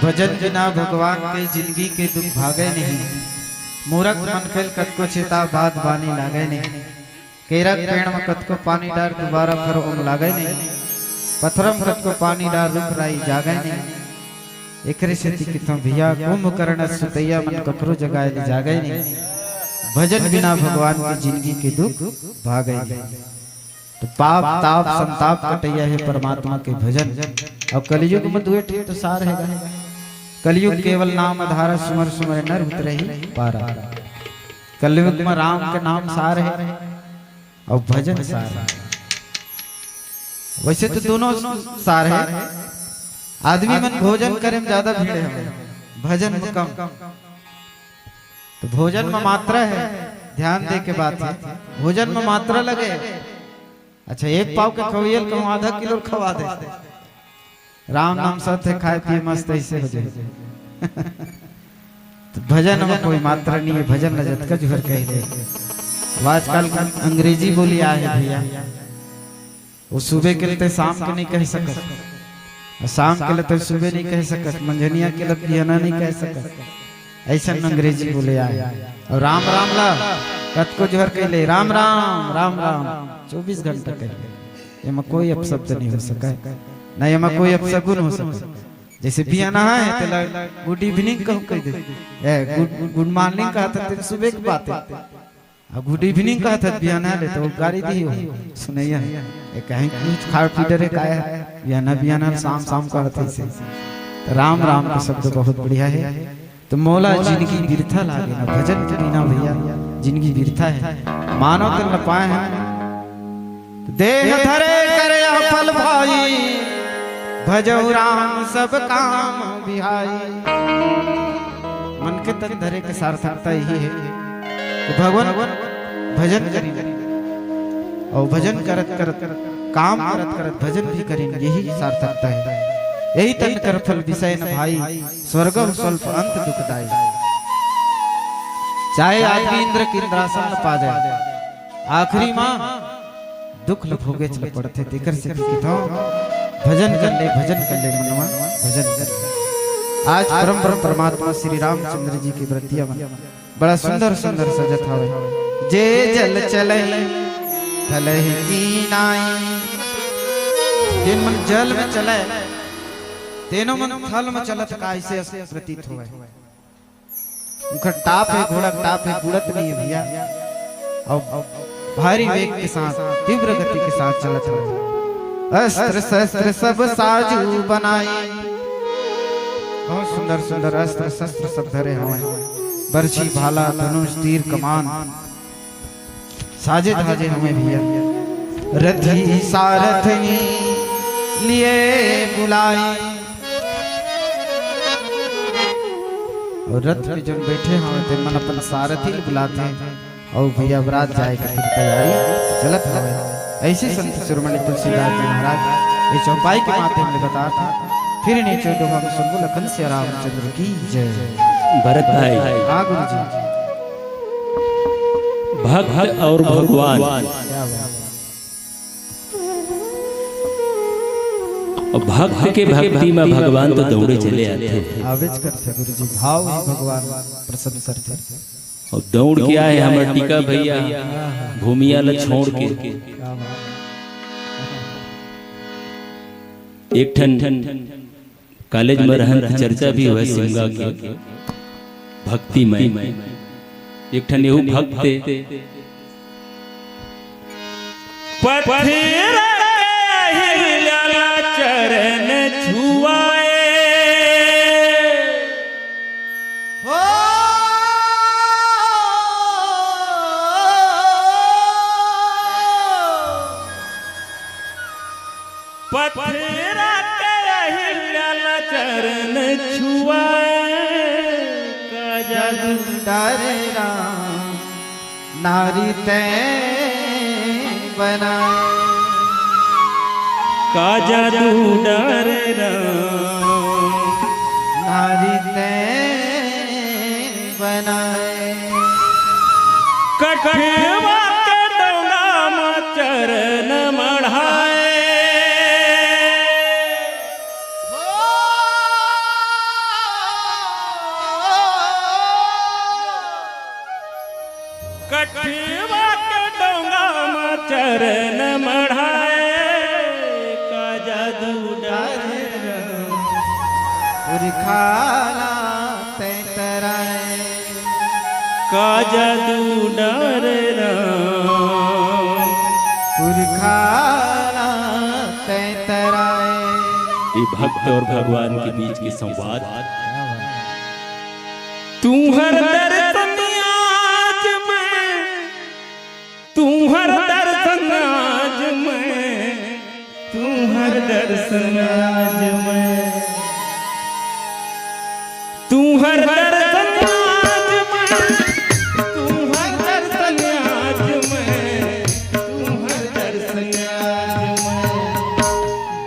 भजन बिना भगवान के जिंदगी के दुख भागे नहीं। मूरख मन खेल कत को चेता बात बानी लागे नहीं। केरक पेड़ में कत को पानी डार दोबारा फिर उम लागे नहीं। पत्थरम कत को पानी डार रुक राई जागे नहीं। एकरे से कितों भैया कुंभकर्ण सुतैया मन ककरो जगाए ले जागे नहीं। भजन बिना भगवान की जिंदगी के दुख भागे नहीं। तो पाप ताप संताप कटैया है परमात्मा के भजन। और कलयुग में दुए ठीक तो सार है। कलयुग केवल नाम आधार सुमर सुमर नर उतरे ही पारा। कलयुग में राम के नाम सार है और भजन सार है। वैसे तो दोनों सार है। आदमी मन भोजन करे में ज्यादा भीड़ है, भजन में कम। तो भोजन में मात्रा है, ध्यान दे के बात है। भोजन में मात्रा लगे। अच्छा एक पाव के खवियल कहूँ आधा किलो खवा दे। राम नाम सत्य खाए पिए मस्त ऐसे हो जाए। तो भजन में कोई मात्रा नहीं है। भजन लजत का जुहर कह दे। आजकल अंग्रेजी बोली आए है भैया। वो सुबह के लिए शाम के नहीं कह सकत, शाम के लिए तो सुबह नहीं कह सकत, मंझनिया के लिए बिहाना नहीं कह सकत। ऐसा अंग्रेजी बोले आए। और राम राम ला कत को जोहर कह ले। राम राम राम राम 24 घंटा कह ले। ये कोई अपशब्द नहीं हो सका, ना ये कोई अपशगुन हो सका। जैसे बिहाना है तो गुड इवनिंग कह दे, गुड मॉर्निंग कहता तो सुबह की बात है। गुड इवनिंग कहता बिहाना ले तो गाड़ी दी हो सुनैया है कहीं कुछ खाड़ पीटर है काया बिहाना बिहाना शाम शाम कहते से। तो राम राम का शब्द बहुत बढ़िया है। तो मौला जिंदगी बिरथा लागे ना भजन के बिना भैया जिंदगी बिरथा है। मानो तो न पाए हैं देह धरे करे फल भाई भजऊ राम सब काम बिहाई। मन के तन धरे के सार्थकता यही है कि भगवान भजन करी और भजन करत करत काम करत करत भजन भी करें, यही सार्थकता है। यही तन कर फल विषय न भाई स्वर्ग स्वल्प अंत दुखदाई। चाहे आदमी इंद्र की इंद्रासन न पा जाए, आखिरी मां दुख भोगे चल पड़ते। देकर से भजन कर ले मनवा भजन कर ले। आज परम परमात्मा श्री रामचंद्र जी की व्रतिया बड़ा सुंदर सुंदर सजत हवे। जे जल चले थलहि कीनाई। जिन मन जल में चले तेनो मन थल में चलत कैसे प्रतीत होवे। उनका टाप है घोड़ा टाप है गुड़त नहीं है भैया। और भारी वेग के साथ तीव्र गति के साथ चलत है। अस्त्र शस्त्र सब साजू बनाई। बहुत सुंदर सुंदर अस्त्र शस्त्र सब धरे हवे। बरछी भाला धनुष तीर कमान साजे धाजे हमें भैया। रथी सारथी लिए बुलाई। और रथ में जो बैठे हैं मन अपन सारथी बुलाते हैं और भैया बरात जाए की तैयारी चलत हवे। ऐसे संत शिरोमणि तुलसीदास जी महाराज ये चौपाई के माध्यम से बता था। फिर नीचे तो हम शंभु लखन से रामचंद्र की जय। भरत भाई हाँ गुरु जी। भक्त और भगवान भक्त के भक्ति में भगवान तो दौड़े चले आते। आवेश करते गुरु जी भाव ही भगवान प्रसन्न करते। और दौड़ के आए हमारे टीका भैया भूमिया ल छोड़ के। एक ठन कॉलेज में रहन चर्चा भी हुआ सिंगा के भक्ति में। एक ठन एहू भक्त पत्थर चरण छुआए पत्थर चरण छुआए का जादू डारे राम नारी तैं बनाए। का जादू डर नारी तैं बनाए। कठवा के डोला में चरण मढ़ाए। पुरखाला ते तराए का जादू डरना पुरखाला ते तराए। ये भक्त और भगवान के बीच के संवाद। तू हर दर्शन आज मैं, तू हर दर्शन आज मैं, तू हर दर्शन आज मैं, तू हर दर्शन आज मैं, तू हर दर्शन आज मैं, तू हर दर्शन आज मैं।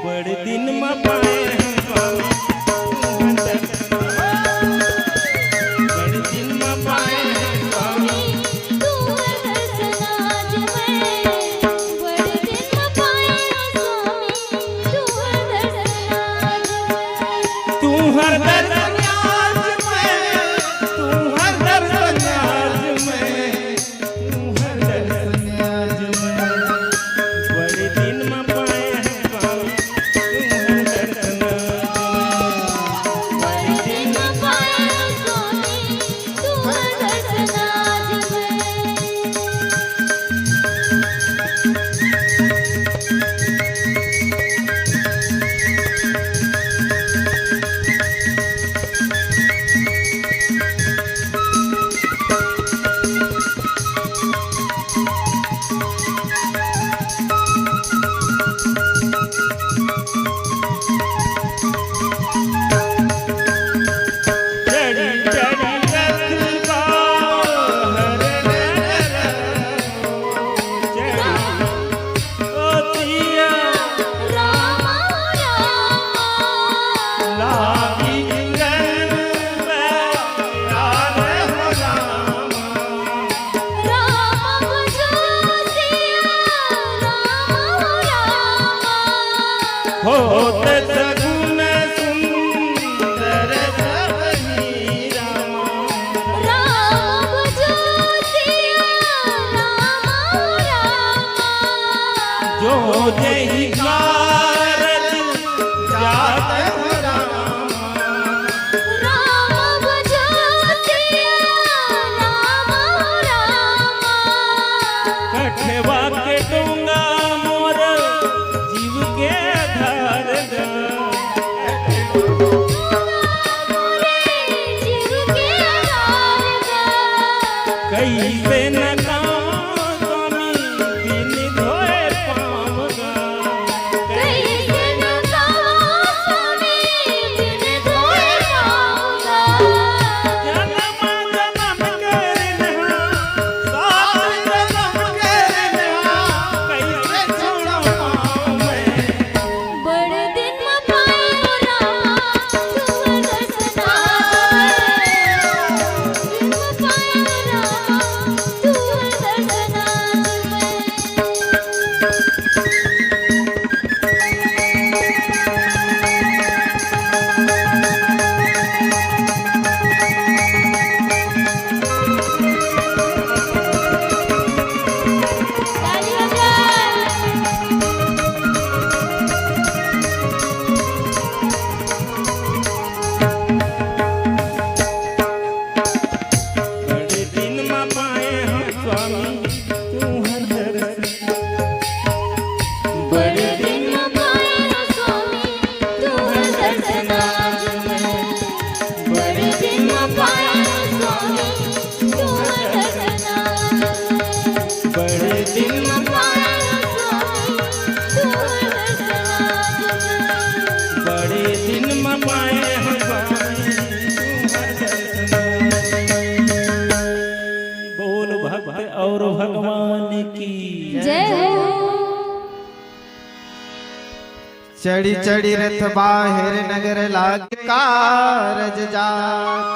बड़े दिन में पाए हैं स्वामी, तू हर दर्शन, बड़े दिन में पाए हैं स्वामी, तू हर दर्शन आज मैं, बड़े दिन में पाए हैं स्वामी, तू हर दर्शन आज मैं। तू हर दर्शन आज मैं, तू हर दर्शन आज मैं, तू हर दर्शन आज मैं। बड़े दिन में पाए हैं स्वामी, तू हर दर्शन आज मैं। बड़े दिन में पाए हैं स्वामी, तू हर दर्शन आज मैं। चढ़ी चढ़ी रथ का हर चढ़ी ओतिया रामा रामा लागी गगन में याद हो रामा। राम बुझो सिया राम रामा होत सगुन सुंदर सबही रामा। राम बुझो सिया राम रामा जो जही कारज जात हो रामा। राम बुझो सिया राम रामा कठवा के डोंगा मोर जीव के आधार गा। जीव के आधार का कैसे न गाऊं स्वामी बिन धोए पाँव गा। कैसे न गाऊं स्वामी बिन धोए पाँव का। जन्म जन्म कर नहा, सात जन्म कर नहा, कैसे छोड़ो पाँव मैं। बड़े दिन में पाए हो रामा, तू हर दर्शन आज मैं। दिन में पाए हो रामा, तू हर दर्शन आज मैं। ताली बजाओ। बड़े दिन में पाए हम स्वामी, तू हर दर्शन। बड़े दिन में पाए हो स्वामी, तू हर दर्शन आज मैं। बड़े दिन में पाए हो स्वामी, तू हर दर्शन आज मैं। बड़े दिन में पाए हो स्वामी, तू हर दर्शन आज मैं। बड़े दिन में पाए हम स्वामी, तू हर दर्शन। बोल भक्त और भगवान की जय हो। चढ़ी चढ़ी रथ बाहिर नगर लाग कारज जात।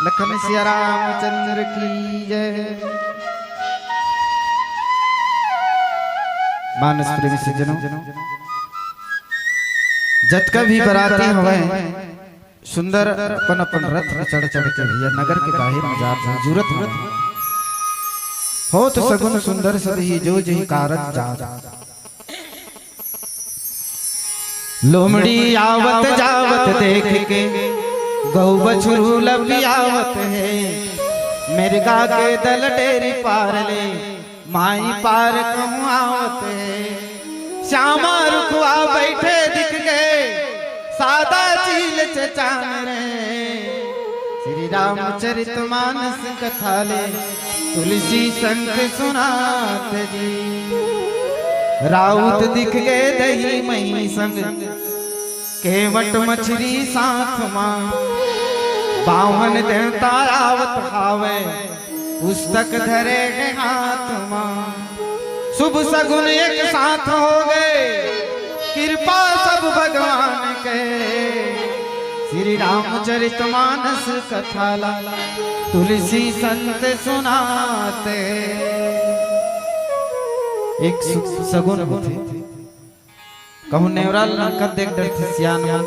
लखन सिया रामचंद्र की जय। मानस प्रेमी सज्जनों, जतका भी बराती हवे सुंदर अपन अपन रथ पे चढ़ चढ़ के या नगर के बाहर में जात हैं जरूरत हो तो सगुन सुंदर सदही जो जही कारज जात। लोमड़ी आवत जावत देख के गौ बछरू लबियावत है, मिर्गा के दल डेरी पार ले माई पार कहूँ आवत है। श्यामा रुखवा बैठे दिख गए सादा चील चचान रे, श्री रामचरित मानस कथा ले तुलसी संत सुनात जी। राउत दिख गए दही मही संग केवट मछली साथ मां, बावन देवता आवत हावे पुस्तक धरे के हाथ मां। शुभ सगुन एक साथ हो गए कृपा सब भगवान के, श्री रामचरित मानस कथा ला तुलसी संत सुनाते। एक सगुन होते कहूँ नेवराल नकद देख डर थे सियान मन,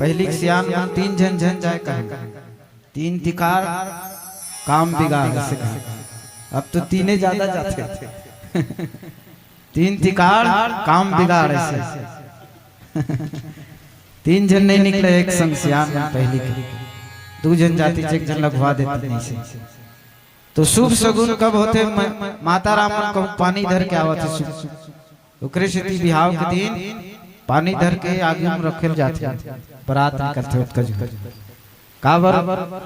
पहली सियान मन तीन जन जन जाए कहा तीन तिकार काम बिगाड़ से, अब तो तीने ज्यादा जाते थे तीन तिकार काम बिगाड़ से तीन जन नहीं निकले एक संग सियान पहली के, दो जन जाती एक जन लगवा देते नहीं से। तो शुभ सगुन कब होते? माता राम को पानी धर के आवत है, ओकरे से बिहाव के दिन पानी धर के आगे में रखल जाते बरात करते उसका जो काबर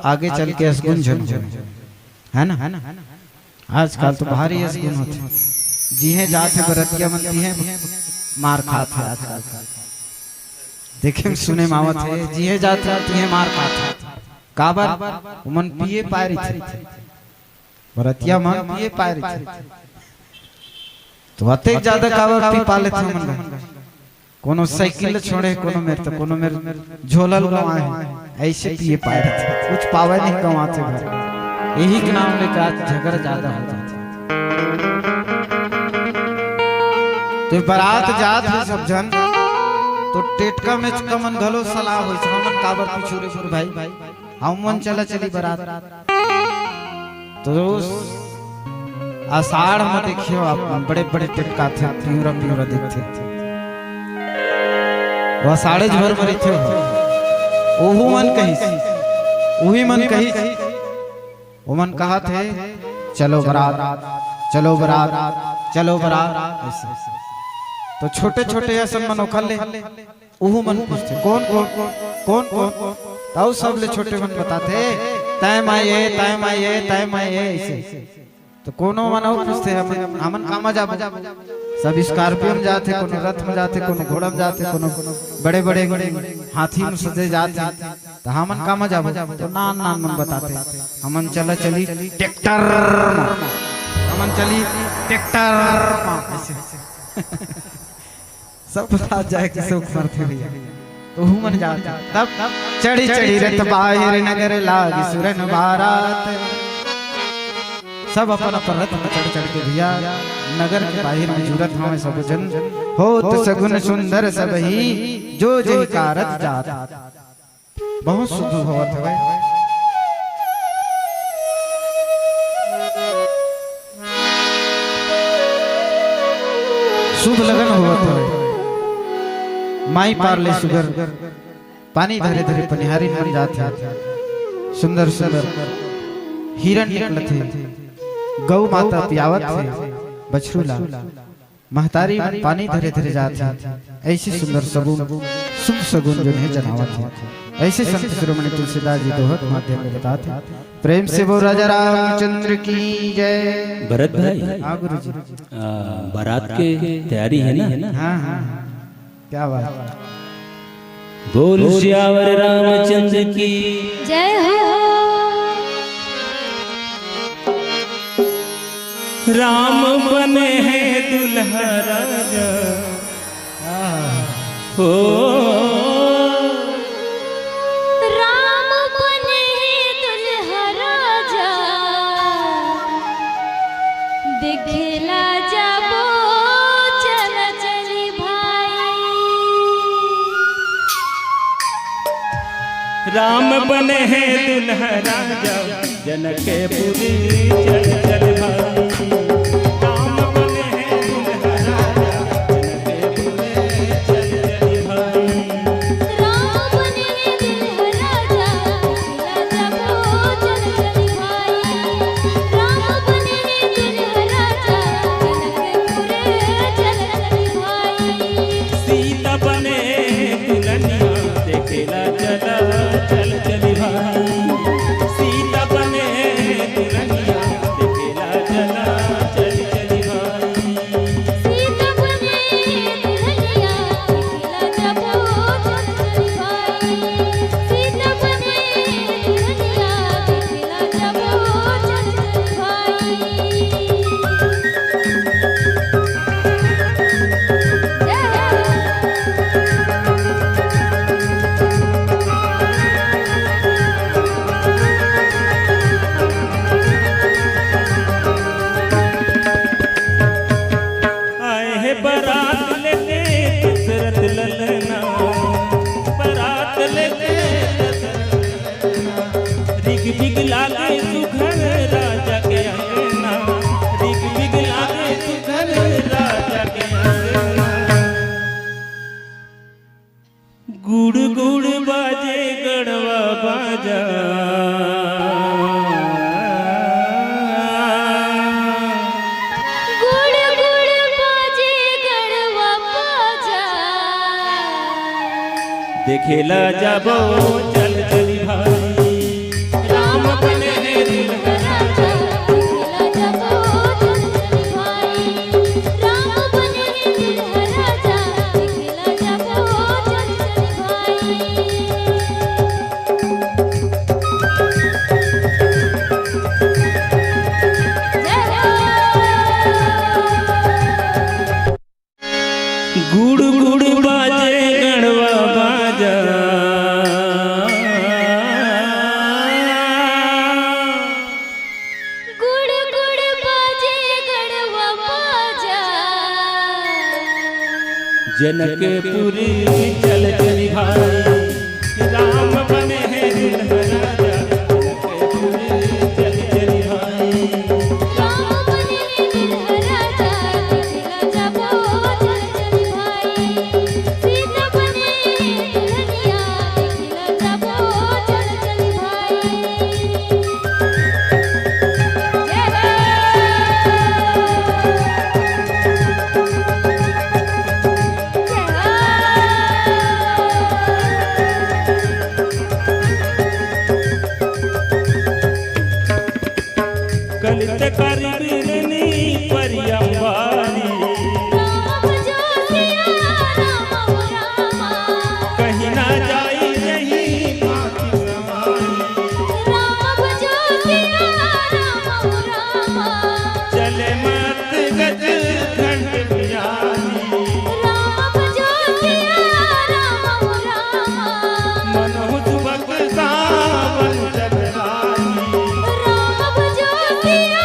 आगे चल के असगुन झन है ना। आजकल तो भारी असगुन होते जिहे जाते बरतिया मनती है मार खाते आजकल, देखे सुने मावत है जिहे जाते तिहे मार खाते काबर मन पिए पारी थे बरतिया मन पिए पारी थे, तो अते ज्यादा काबर पी पाले थे मन। कोनो साइकिल छोड़े कोनो मेरे झोलल गवाए ऐसे पिए पारे थे, कुछ पावे नहीं गवाते घर, यही के नाम लेकर आज झगड़ा ज्यादा हो जाता। तो बारात जात है सब जन, तो टेटका में कमन घलो सलाह होई हमन काबर पिछुरे सुर भाई हम मन चला चली बारात। तो आषाढ़ में देखियो आप बड़े बड़े टेटका थे प्यूरा देखते थे, वह साढ़े भर मरी थे ओहू मन कही वही मन कही वो मन कहा थे चलो बारात चलो बारात चलो बारात ऐसे। तो छोटे छोटे ऐसे मनोखा ले ओहू मन पूछते कौन कौन कौन कौन, ताऊ सब ले छोटे मन बताते तय माये तय माये तय माये ऐसे। तो कोनो मन और पूछते हमन कामा जा, सब स्कॉर्पियो में जाते, कोनो रथ में जाते, कोनो घोड़ा में जाते, कोनो बड़े बड़े हाथी में सजे जाते, तो हमन कामा जा तो नान नान मन बताते हमन चला चली ट्रैक्टर, हमन चली ट्रैक्टर सब बता जाए कि सुख मरते भैया। तो हूँ मन जाता तब चढ़ी चढ़ी रथ बाहिर नगर लागी सुरन बारात, सब अपन अपन रथ में चढ़ चढ़ के भैया नगर के बाहर में जुरत हमें सब जन होत सगुन सुंदर सब ही जो जही कारत जात। बहुत शुभ होत है शुभ लगन होत है, माई पार ले सुगर पानी धरे धरे पनिहारी बन जाते, सुंदर सुंदर हिरण निकलत थे, गौ माता पियावत थे बछरूला, महतारी पानी धरे धरे जाते, ऐसे सुंदर सगुन शुभ सगुन जो है जनावत है। ऐसे संत शिरोमणि तुलसीदास जी दोहत माध्यम में बताते प्रेम से वो राजा रामचंद्र की जय। भरत भाई हाँ गुरु जी बारात के तैयारी है ना? हाँ हाँ क्या बात, बोल श्यावर रामचंद्र की जय हो। राम बने हैं दुल्हा राजा हो, राम बने हैं दुल्हा राजा, दिखला जाबो चल चली भाई। राम बने हैं दुल्हा राजा जनकपुरी चल चल भाई। राम बने हैं दुल्हा राजा जनकपुरी चल देखेला चला चल चली भाई सीता बने दुल्हनिया देखेला चला चल चली भाई सीता बने दुल्हनिया देखेला जबो चल चली भाई सीता बने दुल्हनिया देखेला जबो चल चली भाई आए हैं बारात लेके दशरथ ललना बारात लेके रिग बिग लागे सुघर राजा के अंगना रिग बिग लागे सुघर राजा के अंगना गुड़ गुड़ बाजे गड़वा बाजा गुड़ गुड़ बाजे गड़वा बाजा देखेला जाबो चल चली भाई राम बने हैं दुल्हन राजा देखेला जबो चल चली भाई राम बने दुल्हा राजा देखेला जबो चल चली भाई गुड़ गुड़ बाजे गड़वा बाजा गुड़ गुड़ बाजे गड़वा बाजा जनकपुरी चल चली भाई राम बने हैं दुल्हन राजा जनकपुरी चल चली भाई राम बने दुल्हा राजा देखेला जबो चल चली भाई सीता बने दुल्हनिया देखेला जबो चल चली भाई कलित कर बिरनी परियम्बारी राम जो सिया राम रामा कहीं ना जाई नहीं माती समाई राम जो सिया राम रामा चले मत गज घंट बियानी राम जो सिया राम रामा मनो जुबक सावन जगरानी राम जो सिया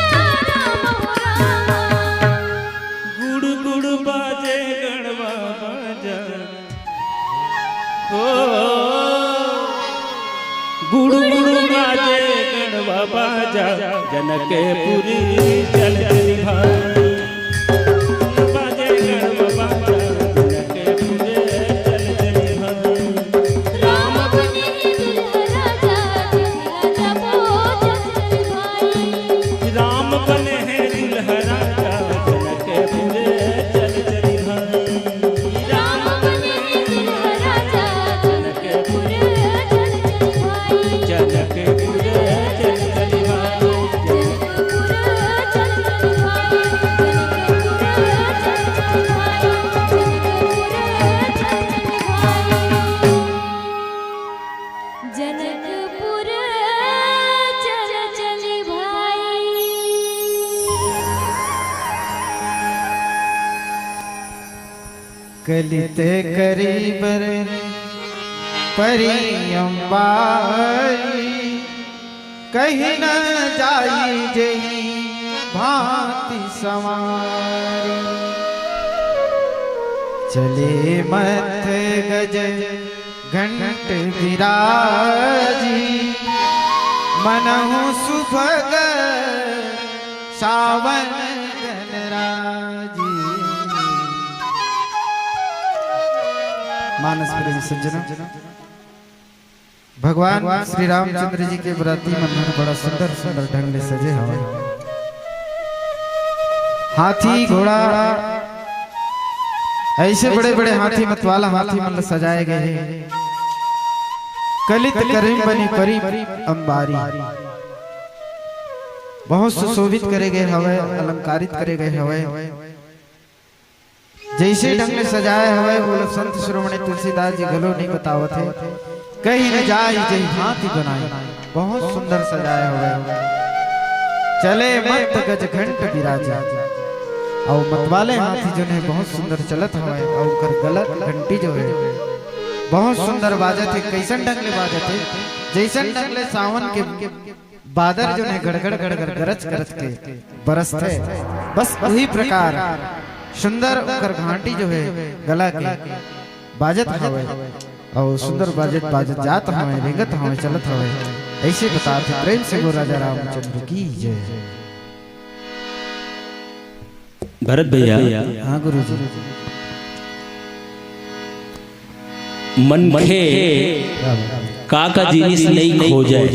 राम रामा गुड़ गुड़ बाजे गड़वा बाजा हो गुड़ गुड़ बाजे गड़वा बाजा जनकपुरी चल चली भाई बाजे गड़वा बाजा जनकपुरी चल चली भाई राम बने दुल्हा राजा देखेला जबो चल चली भाई राम बने हैं दुल्हा राजा जनकपुरी चल चली भाई राम बने दुल्हा राजा जनकपुर चल चली भाई जनकपुरी चल चली भाई जनकपुर चल चली भाई जनकपुर चल चली भाई कलिते करीबर परियम्बारी कहीं न जाई जही भांति सवारी चले मत गज घंट विराजी मनहु सुभग सावन गणराजी। मानस प्रेमी सज्जनों, भगवान श्री रामचंद्र जी के व्रती मंदिर बड़ा सुंदर सुंदर ढंग से सजे हवे। हाथी घोड़ा ऐसे बड़े बड़े हाथी मतवाला हाथी मतलब सजाए गए हैं। कलित करीम बनी परी अंबारी। बहुत सुशोभित करे गए हवे, अलंकारित करे गए हवे। जैसे ढंग से सजाए हवे वो संत शिरोमणि तुलसीदास जी गलो नहीं बतावत है, कहीं न जाए जय हाथी बनाए। बहुत सुंदर सजाए हुए, चले मत गज घंट विराजे। और मतवाले हाथी जो है बहुत सुंदर चलत हवे, और उनकर गलत घंटी जो है बहुत सुंदर बाजत है। कैसन ढंग ले बाजत है, जैसन ढंग ले सावन के बादल जो है गड़गड़ गड़गड़ गरज गरज के बरसते, बस वही प्रकार सुंदर उनकर घाटी जो है गला के बाजत हवे, और सुंदर बाजत बाजत जात हवे, रेंगत हवे, चलत हवे। ऐसे बताते प्रेम से गो राजा रामचंद्र की जय। भरत भैया, हाँ गुरु जी। मन खे काका जिनिस नहीं खो जाए,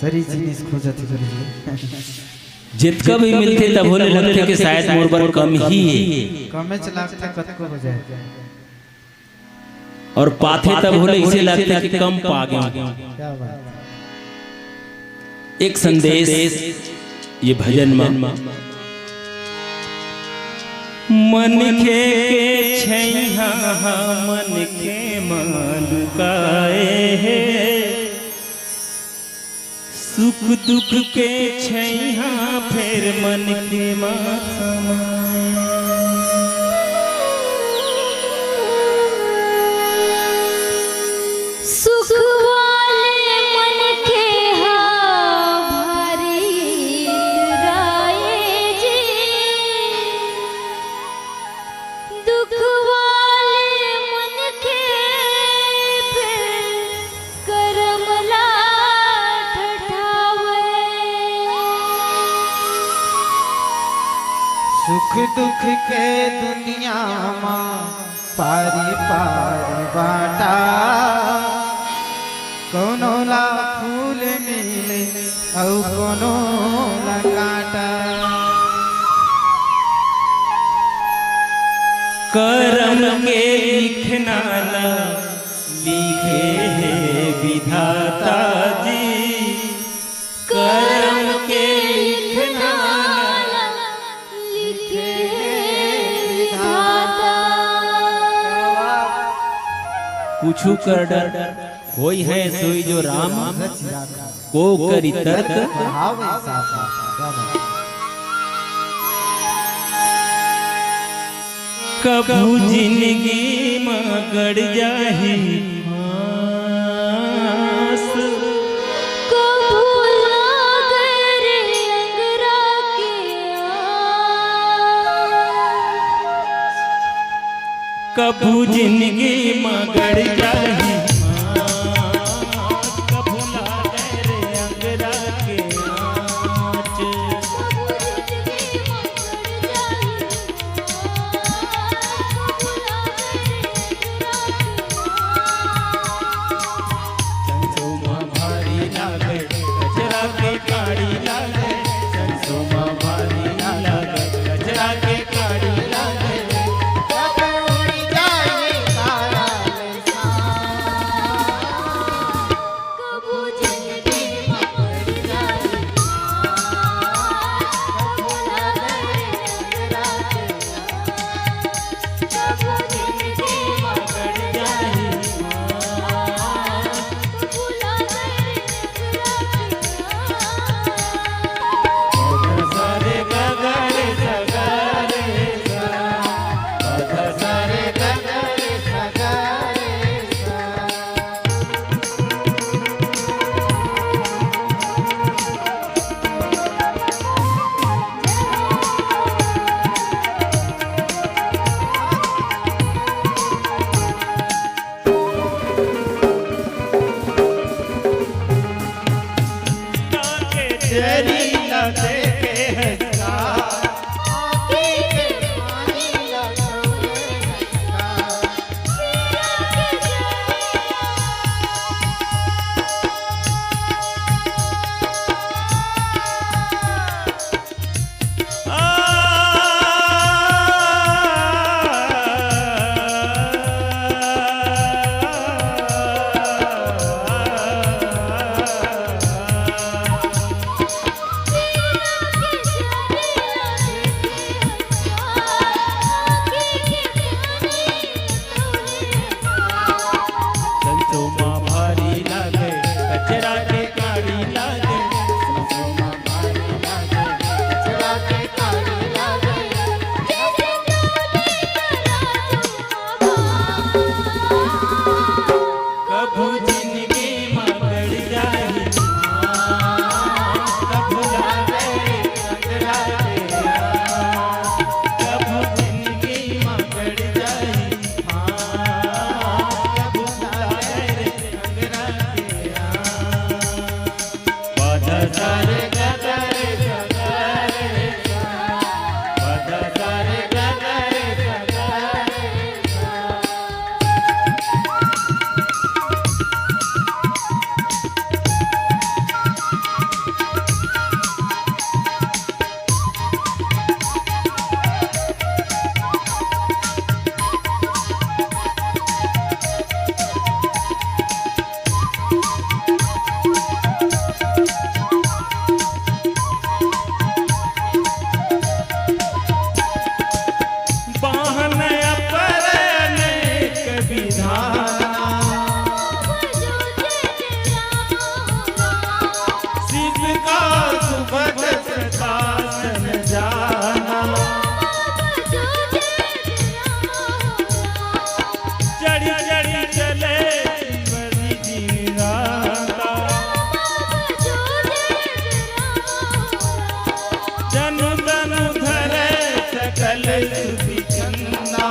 सरी जिनिस खोजत गुरु जी। जितना भी मिलते तब होने लगते कि शायद मोर बर कम ही है, कमे चलाते कतको हो जाए, और पाथे तब होले इसे लगता कि कम पा गए। क्या बात। एक संदेश ये भजन में मन के छैहा मन के मालुकाए है, सुख दुख के छैहा फिर मन के सुख वाले मन के भारी राये जी, दुख वाले मन के फिर करम लाठ ठावे। सुख दुख के दुनिया माँ पारी पार बाटा, कोनो ला फूल मिले और कोनो ला काटा। करम के लिखना ला लिखे है विधाता जी, करम के लिखना ला लिखे विधाता। पूछू कर डर कोई है सोई जो राम को करी तर्क, कभू जिंदगी में गड़ जाही फांस, कभू लागे रे अंगरा के आस, कभू जिंदगी में गड़ जाही फांस, कभू लागे रे अंगरा के आँच। अचरा के कारी लागे कभू जिंदगी में गड़ जाए कभू लागे अचरा के कभू जिंदगी में गड़ जाए कभू लागे अचरा के पद सारे गगरे गगरे पद सारे गगरे गगरे बाहन अपर अनेक विधाना शिव का सुभग प्रकाशन जाना चढ़ी चढ़ी चले बड़ी जीराता जनु तनु धरे सकल सुधि चंदा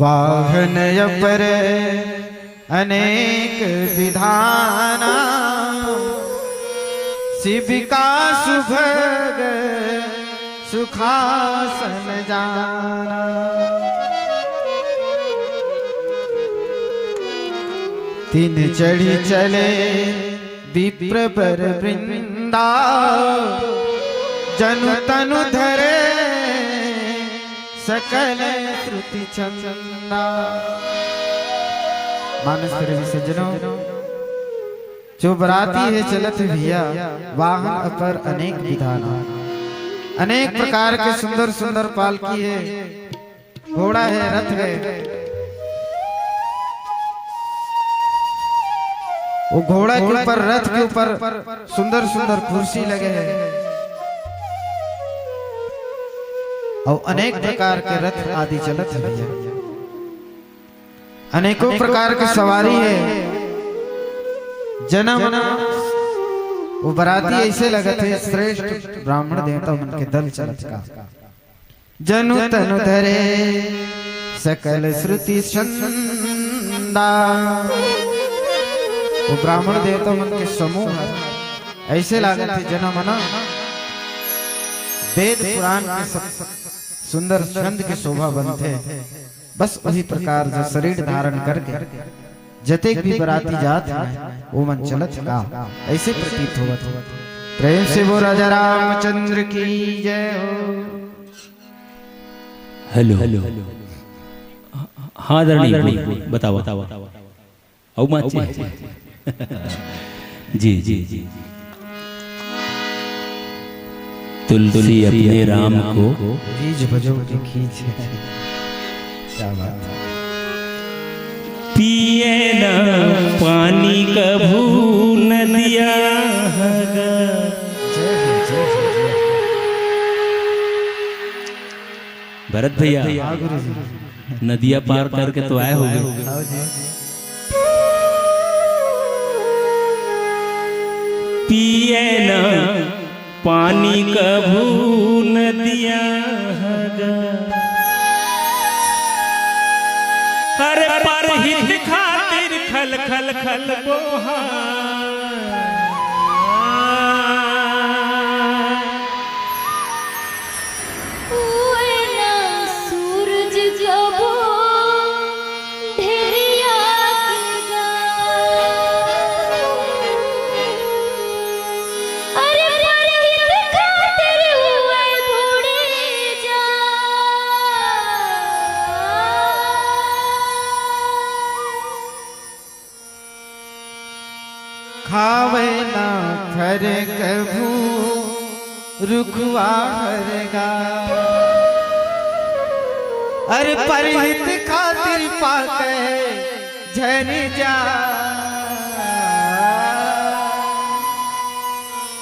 वाहन अपर अनेक विधाना शिव का सुभग सुखासन जाना तीन चढ़ी चले विप्र पर वृंदा जनु तनु धरे सकल श्रुति चंदा। मानस प्रेमी सज्जनों, जो बराती है चलत भैया वाहन अपर अनेक विधाना, अनेक प्रकार के सुंदर सुंदर पालकी है, घोड़ा है, रथ है, वो घोड़ा के ऊपर रथ के ऊपर सुंदर सुंदर कुर्सी लगे हैं और अनेक प्रकार के रथ आदि चलत है भैया, अनेकों प्रकार की सवारी है। जन्म वो बराती ऐसे लगते है श्रेष्ठ ब्राह्मण देवता उनके दल चलत का जनु तनु धरे सकल श्रुति छंदा। वो ब्राह्मण देवता उनके समूह है, ऐसे लागत है जनमना वेद पुराण के सब सुंदर छंद के शोभा बनते हैं। बस वही प्रकार जो शरीर धारण करके जते भी बराती जात है वो मन चलत का ऐसे प्रतीत होवत है। प्रेम से वो राजा रामचंद्र की जय हो। हेलो हेलो, हाँ दरणी बताओ बताओ औ माची जी जी जी। तुलसी अपने राम को बीज बजो की खींच क्या बात है। पिए ना पानी कभू नदिया हगा। जय हो, जय हो, जय हो। भरत भैया हाँ गुरुजी। नदिया पार करके तो आए होंगे। हाँ जी। पिए ना पानी कभू नदिया हगा। हर पर हित खातिर खल खल खल बोहा। हुए ना सूरज कबो ढेरिया गिरा। अरे परहित खातिर हुए बुढ़ी जा। खावे ना फर कभू रुखवा हरगा। अरे परहित खातिर पाके झर जा।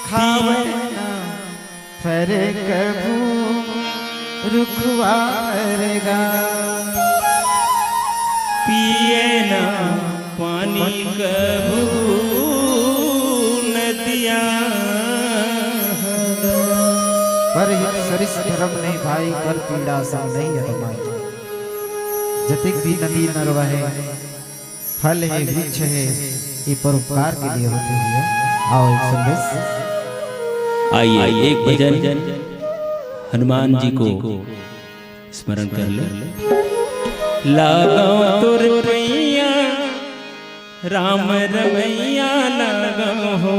खावे ना फर कभू रुखवा हरगा। पिए ना पानी कभू नदिया हगा। पर सरिस धर्म नहीं भाई कर पीड़ा संग नहीं अटमाई। जतिक भी नदी नर वहे फल है वृक्ष है ये परोपकार के लिए होते हैं। आओ एक संदेश। आइए एक भजन हनुमान जी को स्मरण कर ले। लागो तुर पैया राम रमैया लागो हो।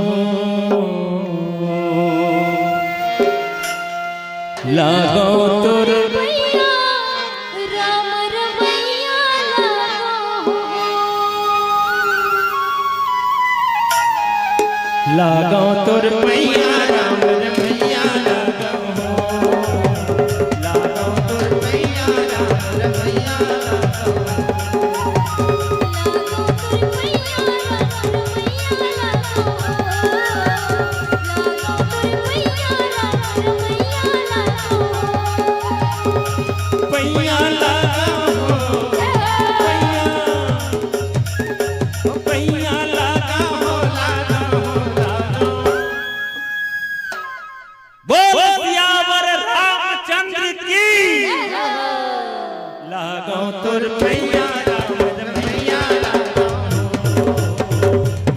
लागो तुर पैया राम रमैया लागो। लागो तुर पैया राम रमैया लागो हो। लागो तुर पैया राम रमैया लागो हो। पैया लागो हो। पैया लागो हो। लागो हो, लागो। बोल सियावर रामचंद्र की। लागो तुर पैया राम रमैया लागो हो।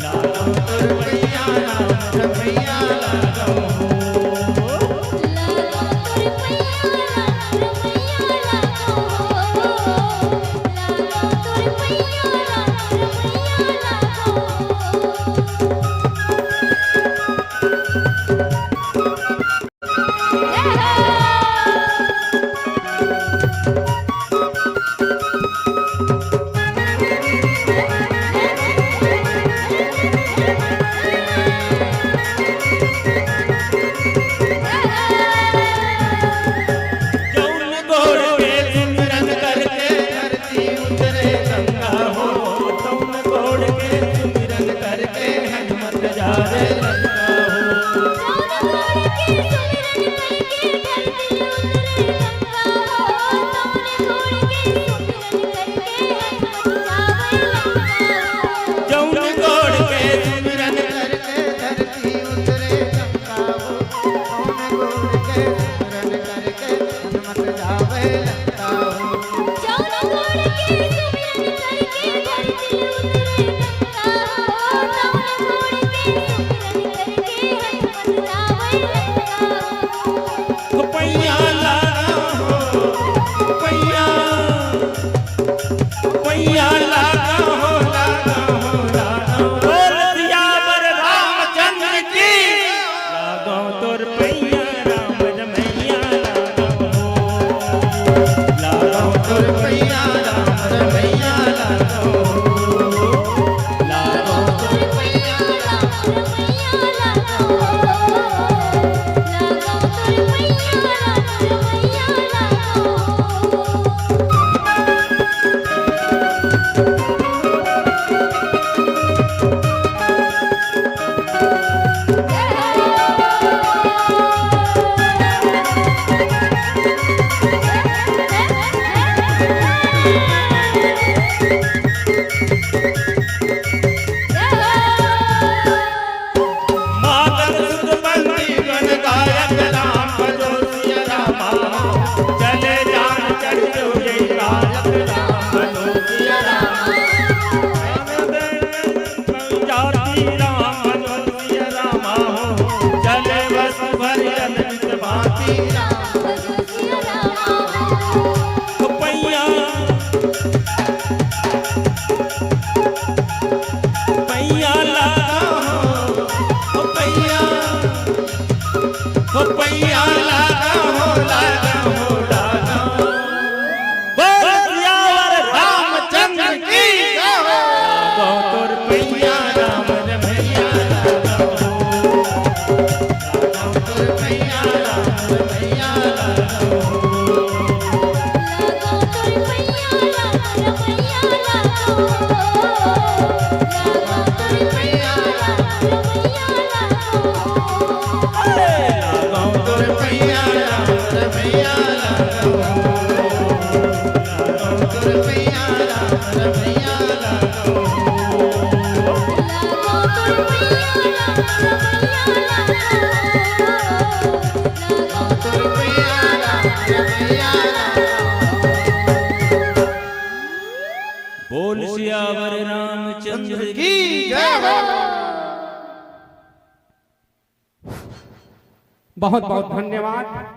लागो तुर पैया राम रमैया लागो हो। बोल सियावर रामचंद्र की जय। बहुत बहुत धन्यवाद।